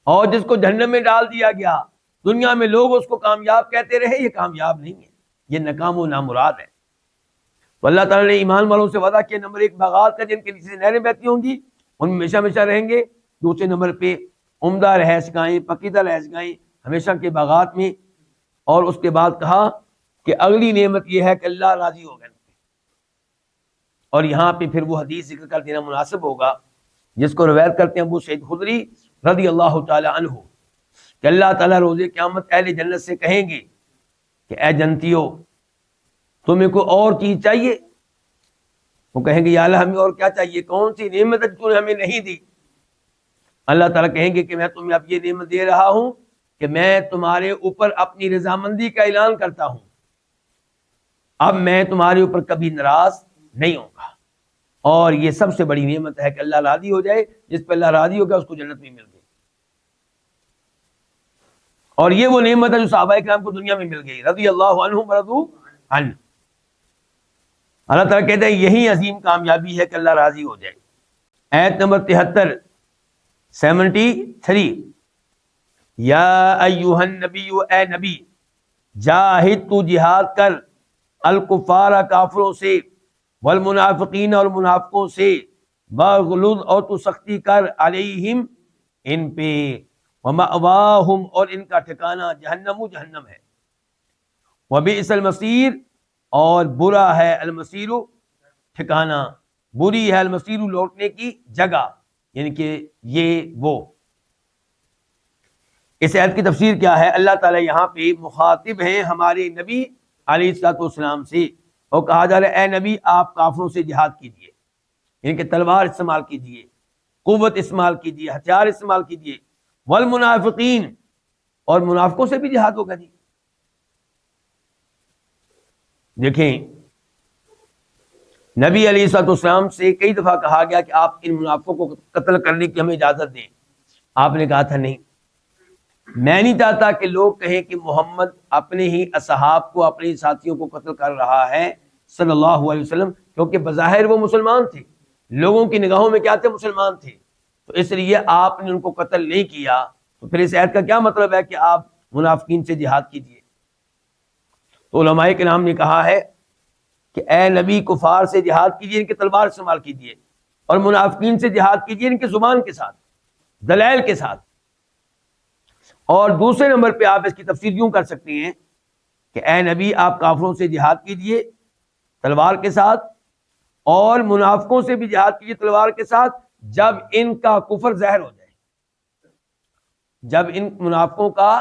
اور جس کو جہنم میں ڈال دیا گیا، دنیا میں لوگ اس کو کامیاب کہتے رہے، یہ کامیاب نہیں ہے، یہ ناکام و نامراد ہے. تو اللہ تعالیٰ نے ایمان والوں سے وعدہ کیا نمبر 1 باغات کا جن کے نیچے سے نہریں بہتی ہوں گی، ان میں ہمیشہ ہمیشہ رہیں گے. دوسرے نمبر پہ عمدہ رہائش گاہیں، پکیدہ رہائش گاہیں ہمیشہ کے باغات میں. اور اس کے بعد کہا کہ اگلی نعمت یہ ہے کہ اللہ راضی ہو گئے. اور یہاں پہ پھر وہ حدیث ذکر کر دینا مناسب ہوگا جس کو روایت کرتے ہیں ابو سعید خدری رضی اللہ تعالی عنہ کہ اللہ تعالیٰ روز قیامت اہل جنت سے کہیں گے کہ اے جنتیو تمہیں کوئی اور چیز چاہیے؟ وہ کہیں گے یا اللہ ہمیں اور کیا چاہیے، کون سی نعمت تو نے ہمیں نہیں دی؟ اللہ تعالیٰ کہیں گے کہ میں تمہیں اب یہ نعمت دے رہا ہوں کہ میں تمہارے اوپر اپنی رضامندی کا اعلان کرتا ہوں. اب میں تمہارے اوپر کبھی ناراض نہیں ہوں گا. اور یہ سب سے بڑی نعمت ہے کہ اللہ راضی ہو جائے. جس پہ اللہ راضی ہو گیا اس کو جنت میں مل گئی. اور یہ وہ نعمت ہے جو صحابہ کرام کو دنیا میں مل گئی رضی اللہ عنہم ورضوا عنہ. اللہ تعالیٰ کہتے ہیں یہی عظیم کامیابی ہے کہ اللہ راضی ہو جائے. آیت نمبر 73 یا ایھا النبی، اے نبی، جاہد تو جہاد کر الکفار کافروں سے، والمنافقین اور منافقوں سے، بغلظ اور تو سختی کر، علیہم ان پہ، ومأواہم اور ان کا ٹھکانہ جہنم جہنم ہے، وبئس المصیر اور برا ہے المصیر ٹھکانہ، بری ہے المصیر لوٹنے کی جگہ، یعنی کہ یہ وہ. اس آیت کی تفسیر کیا ہے؟ اللہ تعالیٰ یہاں پہ مخاطب ہیں ہمارے نبی علیہ الصلوۃ والسلام سے، اور کہا جا رہا ہے اے نبی آپ کافروں سے جہاد کیجیے، یعنی کہ تلوار استعمال کیجیے، قوت استعمال کیجیے، ہتھیار استعمال کیجیے، والمنافقین، اور منافقوں سے بھی جہاد ہوگا جی۔ دیکھیں نبی علیہ الصلوۃ والسلام سے کئی دفعہ کہا گیا کہ آپ ان منافقوں کو قتل کرنے کی ہمیں اجازت دیں، آپ نے کہا تھا نہیں، میں نہیں چاہتا کہ لوگ کہیں کہ محمد اپنے ہی اصحاب کو، اپنے ہی ساتھیوں کو قتل کر رہا ہے صلی اللہ علیہ وسلم، کیونکہ بظاہر وہ مسلمان تھے، لوگوں کی نگاہوں میں کیا تھے؟ مسلمان تھے، تو اس لیے آپ نے ان کو قتل نہیں کیا۔ تو پھر اس آیت کا کیا مطلب ہے کہ آپ منافقین سے جہاد کیجیے؟ تو علماء کرام نے کہا ہے کہ اے نبی کفار سے جہاد کیجیے، ان کے تلوار استعمال کیجیے، اور منافقین سے جہاد کیجیے ان کے زبان کے ساتھ، دلائل کے ساتھ۔ اور دوسرے نمبر پہ آپ اس کی تفسیر یوں کر سکتے ہیں کہ اے نبی آپ کافروں سے جہاد کیجیے تلوار کے ساتھ، اور منافقوں سے بھی جہاد کیجیے تلوار کے ساتھ، جب ان کا کفر ظاہر ہو جائے، جب ان منافقوں کا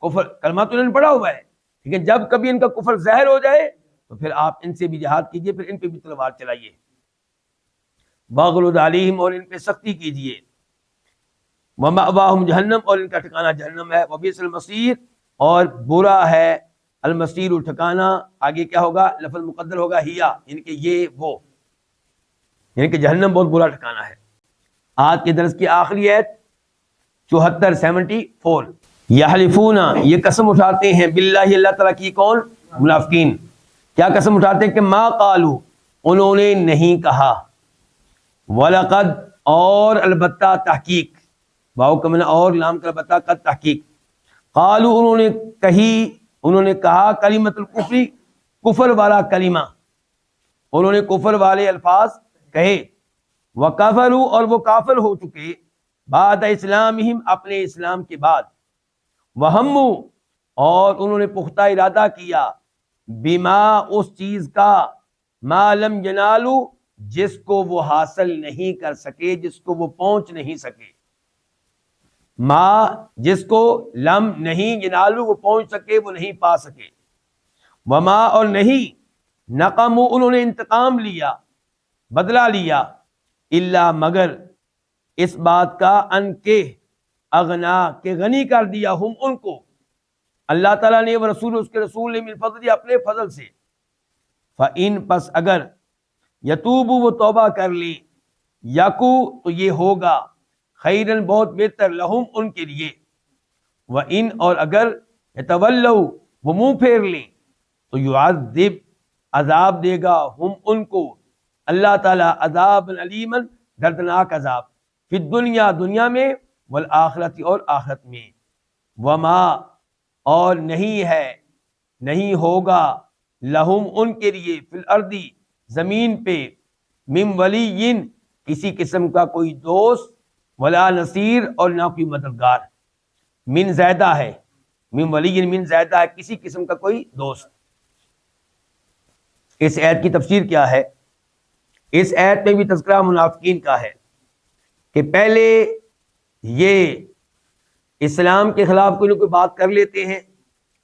کفر، کلمہ تو انہوں نے پڑھا ہوا ہے، لیکن جب کبھی ان کا کفر ظاہر ہو جائے تو پھر آپ ان سے بھی جہاد کیجیے، پھر ان پہ بھی تلوار چلائیے، واغلظ علیہم، اور ان پہ سختی کیجیے، ومأواہم جہنم، اور ان کا ٹھکانہ جہنم ہے، وبئس المصیر، اور برا ہے المصیر ٹھکانہ۔ آگے کیا ہوگا؟ لفظ مقدر ہوگا ہیا، یعنی کہ یہ وہ، یعنی کہ جہنم بہت برا ٹھکانہ ہے۔ آج کے درس کی آخری آیت 74 یحلفون، یہ قسم اٹھاتے ہیں، باللہ اللہ تعالیٰ کی، کون؟ منافقین۔ کیا قسم اٹھاتے ہیں؟ کہ ما قالو، انہوں نے نہیں کہا، ولقد، اور البتہ، تحقیق، واو کا معنی اور، لام کا البتہ، قد تحقیق، قالو انہوں نے کہی، انہوں نے کہا، کلمۃ الکفر، کفر والا کلمہ، انہوں نے کفر والے الفاظ کہے، وکفروا، اور وہ کافر ہو چکے، بعد اسلامہم، اپنے اسلام کے بعد، وہموا، اور انہوں نے پختہ ارادہ کیا، بما، اس چیز کا، ما لم ینالوا، جس کو وہ حاصل نہیں کر سکے، جس کو وہ پہنچ نہیں سکے، ما، جس کو، لم، نہیں، ینالوا، وہ پہنچ سکے، وہ نہیں پا سکے، وما، اور نہیں، نقموا، انہوں نے انتقام لیا، بدلہ لیا، الا، مگر، اس بات کا، ان کے، اغنا، کہ غنی کر دیا، ہم، ان کو، اللہ تعالیٰ نے، وہ رسول، اس کے رسول نے، من فضل، اپنے فضل سے، فَإِن، پس اگر، یتوبوا، وہ توبہ کر لیں، یکو، تو یہ ہوگا، خیرن، بہت بہتر، لہم، ان کے لیے، وَإِن، اور اگر، یتولوا، وہ منہ پھیر لیں، تو یعذب، عذاب دے گا، ہم، ان کو، اللہ تعالیٰ، عذاب علیما، دردناک عذاب، فی الدنیا، دنیا میں، والآخرت، اور آخرت میں، وما، اور نہیں ہے، نہیں ہوگا، لہم، ان کے لیے، فی الارض، زمین پہ، من ولی، کسی قسم کا کوئی دوست، ولا نصیر، اور نہ کوئی مددگار، من زیادہ ہے، من ولی، من زیادہ ہے، کسی قسم کا کوئی دوست۔ اس آیت کی تفسیر کیا ہے؟ اس آیت میں بھی تذکرہ منافقین کا ہے کہ پہلے یہ اسلام کے خلاف کوئی نہ کوئی بات کر لیتے ہیں،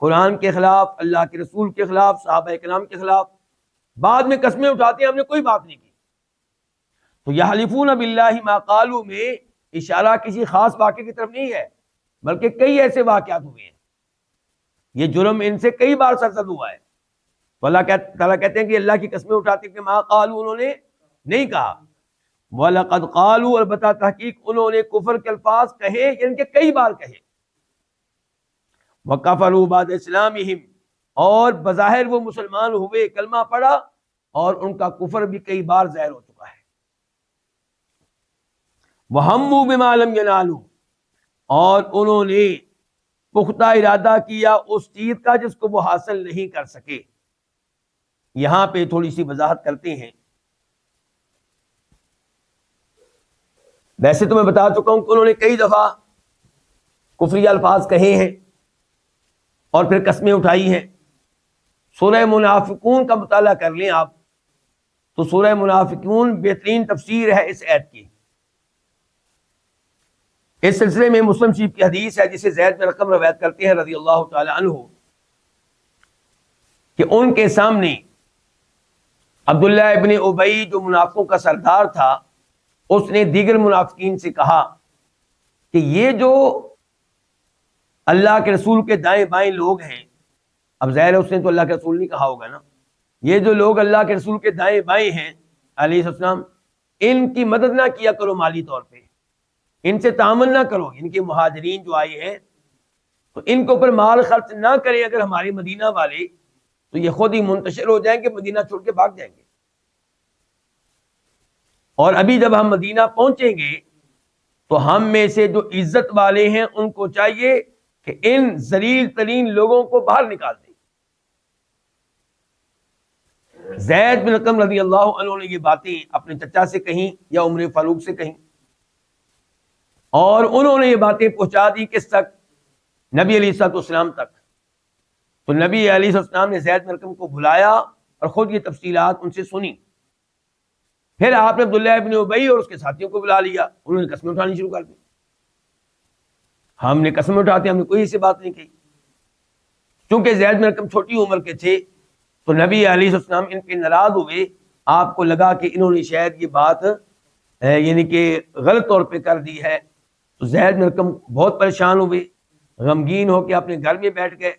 قرآن کے خلاف، اللہ کے رسول کے خلاف، صحابہ کرام کے خلاف، بعد میں قسمیں اٹھاتے ہیں ہم نے کوئی بات نہیں کی۔ تو یحلفون باللہ ما قالوا میں اشارہ کسی خاص واقعے کی طرف نہیں ہے، بلکہ کئی ایسے واقعات ہوئے ہیں، یہ جرم ان سے کئی بار سرزد ہوا ہے، تو اللہ تعالیٰ کہتے ہیں کہ اللہ کی قسمیں اٹھاتے ہیں کہ ما قالوا، انہوں نے نہیں کہا، وَلَقَدْ قَالُوا، البتہ تحقیق انہوں نے کفر کے الفاظ کہے، یعنی کہ کئی بار کہے، وَكَفَرُوا بَعْدَ إِسْلَامِهِمْ، اور بظاہر وہ مسلمان ہوئے، کلمہ پڑھا، اور ان کا کفر بھی کئی بار ظاہر ہو چکا ہے، وَهَمُّوا بِمَا لَمْ يَنَالُوا، اور انہوں نے پختہ ارادہ کیا اس چیز کا جس کو وہ حاصل نہیں کر سکے۔ یہاں پہ تھوڑی سی وضاحت کرتے ہیں۔ ویسے تو میں بتا چکا ہوں کہ انہوں نے کئی دفعہ کفری الفاظ کہے ہیں اور پھر قسمیں اٹھائی ہیں۔ سورہ منافقون کا مطالعہ کر لیں آپ تو سورہ منافقون بہترین تفسیر ہے اس آیت کی۔ اس سلسلے میں مسلم شریف کی حدیث ہے جسے زید بن ارقم روایت کرتے ہیں رضی اللہ تعالی عنہ کہ ان کے سامنے عبداللہ ابن ابی جو منافقوں کا سردار تھا اس نے دیگر منافقین سے کہا کہ یہ جو اللہ کے رسول کے دائیں بائیں لوگ ہیں، اب ظاہر ہے اس نے تو اللہ کے رسول نہیں کہا ہوگا نا، یہ جو لوگ اللہ کے رسول کے دائیں بائیں ہیں علیہ السلام، ان کی مدد نہ کیا کرو مالی طور پہ، ان سے تعامل نہ کرو، ان کے مہاجرین جو آئے ہیں تو ان کے اوپر مال خرچ نہ کریں اگر ہمارے مدینہ والے، تو یہ خود ہی منتشر ہو جائیں گے، مدینہ چھوڑ کے بھاگ جائیں گے۔ اور ابھی جب ہم مدینہ پہنچیں گے تو ہم میں سے جو عزت والے ہیں ان کو چاہیے کہ ان ذلیل ترین لوگوں کو باہر نکال دیں۔ زید بن ارقم رضی اللہ عنہ نے یہ باتیں اپنے چچا سے کہیں یا عمر فاروق سے کہیں، اور انہوں نے یہ باتیں پہنچا دی کس تک؟ نبی علیہ السلام تک۔ تو نبی علیہ السلام نے زید بن ارقم کو بلایا اور خود یہ تفصیلات ان سے سنی۔ پھر آپ نے عبداللہ ابن ابی اور اس کے ساتھیوں کو بلا لیا، انہوں نے قسمیں اٹھانی شروع کر دی، ہم نے قسمیں اٹھاتے، ہم نے کوئی ایسی بات نہیں کہی۔ چونکہ زید بن ارقم چھوٹی عمر کے تھے تو نبی علیہ السلام ان پہ ناراض ہوئے، آپ کو لگا کہ انہوں نے شاید یہ بات یعنی کہ غلط طور پہ کر دی ہے، تو زید بن ارقم بہت پریشان ہوئے، غمگین ہو کے اپنے گھر میں بیٹھ گئے،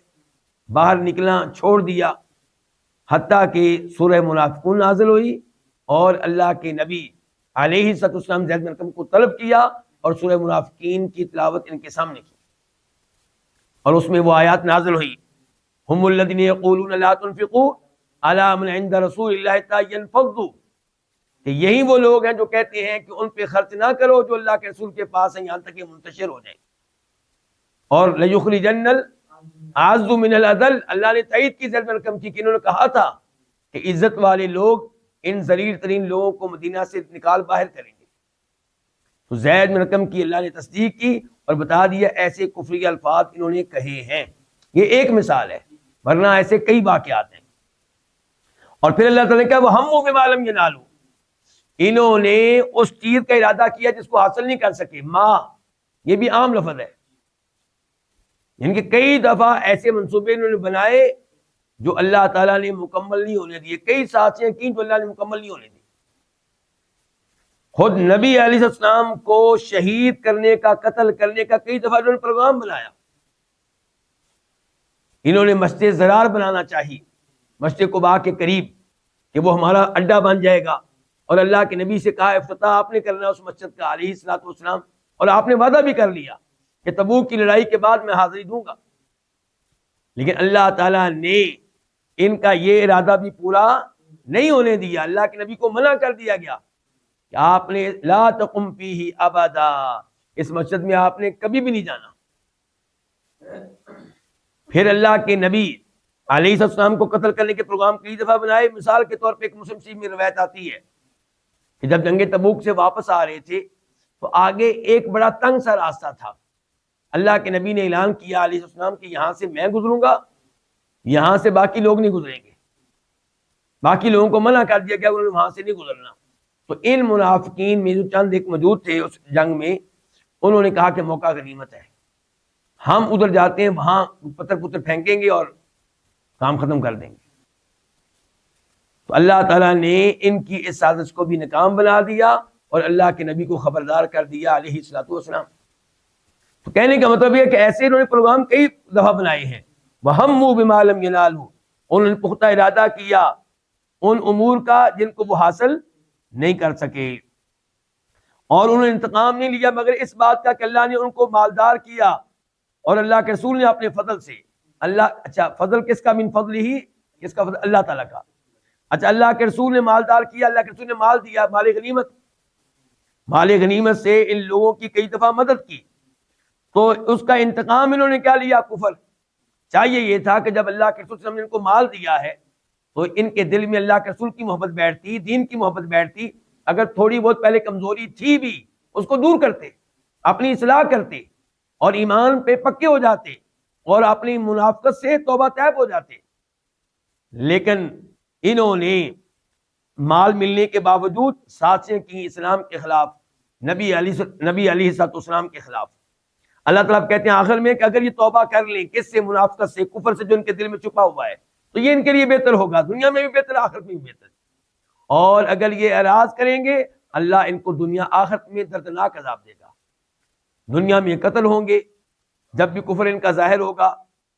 باہر نکلنا چھوڑ دیا، حتیٰ کہ سورہ منافقون نازل ہوئی اور اللہ کے نبی علیہ السلام زید بن ارقم کو طلب کیا اور سورہ منافقین کی تلاوت ان کے سامنے کی، اور اس میں وہ آیات نازل ہوئی، ہم الذین یقولون لا تنفقوا علی من عند رسول اللہ حتی ینفضوا، کہ یہی وہ لوگ ہیں جو کہتے ہیں کہ ان پہ خرچ نہ کرو جو اللہ کے رسول کے پاس ہیں یہاں تک کہ منتشر ہو جائیں، اور لیخرجن الاعز من الاذل، اللہ نے تائید کی زید بن ارقم کی کہ انہوں نے کہا تھا کہ عزت والے لوگ ان ذلیل ترین لوگوں کو مدینہ سے نکال باہر کریں گے۔ تو زید بن ارقم کی اللہ نے تصدیق کی اور بتا دیا ایسے کفری الفاظ انہوں نے کہے ہیں۔ یہ ایک مثال ہے، ورنہ ایسے کئی واقعات ہیں۔ اور پھر اللہ تعالیٰ نے کہا وَهَمُّوا بِمَا لَمْ يَنَالُوا، انہوں نے اس چیز کا ارادہ کیا جس کو حاصل نہیں کر سکے۔ ماں یہ بھی عام لفظ ہے، یعنی کہ کئی دفعہ ایسے منصوبے انہوں نے بنائے جو اللہ تعالیٰ نے مکمل نہیں ہونے دیے، کئی سازشیں کی جو اللہ نے مکمل نہیں ہونے دی۔ خود نبی علیہ السلام کو شہید کرنے کا، قتل کرنے کا کئی دفعہ انہوں نے پروگرام بنایا۔ انہوں نے مسجد زرار بنانا چاہی، مسجد قباء کے قریب، کہ وہ ہمارا اڈا بن جائے گا، اور اللہ کے نبی سے کہا افتتاح آپ نے کرنا اس مسجد کا علیہ السلام، اور آپ نے وعدہ بھی کر لیا کہ تبوک کی لڑائی کے بعد میں حاضری دوں گا۔ لیکن اللہ تعالیٰ نے ان کا یہ ارادہ بھی پورا نہیں ہونے دیا، اللہ کے نبی کو منع کر دیا گیا کہ آپ نے لا تقم فیہ ابدا، اس مسجد میں آپ نے کبھی بھی نہیں جانا۔ پھر اللہ کے نبی علیہ السلام کو قتل کرنے کے پروگرام کئی دفعہ بنائے۔ مثال کے طور پہ ایک مسلم شریف میں روایت آتی ہے کہ جب جنگ تبوک سے واپس آ رہے تھے تو آگے ایک بڑا تنگ سا راستہ تھا، اللہ کے نبی نے اعلان کیا علیہ السلام کہ یہاں سے میں گزروں گا، یہاں سے باقی لوگ نہیں گزریں گے، باقی لوگوں کو منع کر دیا گیا انہوں نے وہاں سے نہیں گزرنا۔ تو ان منافقین میں جو چند ایک موجود تھے اس جنگ میں، انہوں نے کہا کہ موقع غنیمت ہے، ہم ادھر جاتے ہیں، وہاں پتھر پتھر پھینکیں گے اور کام ختم کر دیں گے۔ تو اللہ تعالیٰ نے ان کی اس سازش کو بھی ناکام بنا دیا اور اللہ کے نبی کو خبردار کر دیا علیہ الصلوۃ والسلام۔ تو کہنے کا مطلب یہ ہے کہ ایسے انہوں نے پروگرام کئی دفعہ بنائے ہیں۔ وَهَمُّوا بِمَا لَمْ يَنَالُوا، انہوں نے پختہ ارادہ کیا ان امور کا جن کو وہ حاصل نہیں کر سکے، اور انہوں نے انتقام نہیں لیا مگر اس بات کا کہ اللہ نے ان کو مالدار کیا، اور اللہ کے رسول نے اپنے فضل سے، اچھا فضل کس کا؟ من فضل ہی، کس کا فضل؟ اللہ تعالیٰ کا۔ اچھا اللہ کے رسول نے مالدار کیا، اللہ کے رسول نے مال دیا، مال غنیمت، مال غنیمت سے ان لوگوں کی کئی دفعہ مدد کی، تو اس کا انتقام انہوں نے کیا لیا؟ کفر۔ چاہیے یہ تھا کہ جب اللہ کے رسول صلی اللہ علیہ وسلم نے ان کو مال دیا ہے تو ان کے دل میں اللہ کے رسول کی محبت بیٹھتی، دین کی محبت بیٹھتی، اگر تھوڑی بہت پہلے کمزوری تھی بھی اس کو دور کرتے، اپنی اصلاح کرتے اور ایمان پہ پکے ہو جاتے اور اپنی منافقت سے توبہ طیب ہو جاتے۔ لیکن انہوں نے مال ملنے کے باوجود سازشیں کی اسلام کے خلاف، نبی علیہ السلام کے خلاف۔ اللہ تعالیٰ کہتے ہیں آخر میں کہ اگر یہ توبہ کر لیں کس سے؟ منافقت سے، کفر سے جو ان کے دل میں چھپا ہوا ہے، تو یہ ان کے لیے بہتر ہوگا، دنیا میں بھی بہتر، آخرت میں بھی بہتر۔ اور اگر یہ اعراض کریں گے اللہ ان کو دنیا آخرت میں دردناک عذاب دے گا۔ دنیا میں یہ قتل ہوں گے جب بھی کفر ان کا ظاہر ہوگا،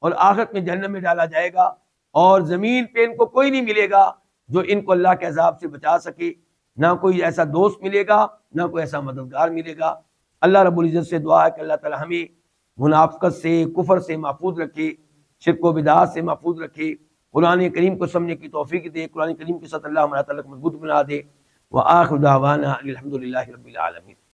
اور آخرت میں جہنم میں ڈالا جائے گا، اور زمین پہ ان کو کوئی نہیں ملے گا جو ان کو اللہ کے عذاب سے بچا سکے، نہ کوئی ایسا دوست ملے گا، نہ کوئی ایسا مددگار ملے گا۔ اللہ رب العزت سے دعا ہے کہ اللہ تعالی ہمیں منافقت سے، کفر سے محفوظ رکھے، شرک و بدعات سے محفوظ رکھے، قرآن کریم کو سمجھنے کی توفیق دے، قرآن کریم کے ساتھ اللہ ہمارا تعلق مضبوط بنا دے۔ وآخر دعوانا الحمد للہ رب العالمین۔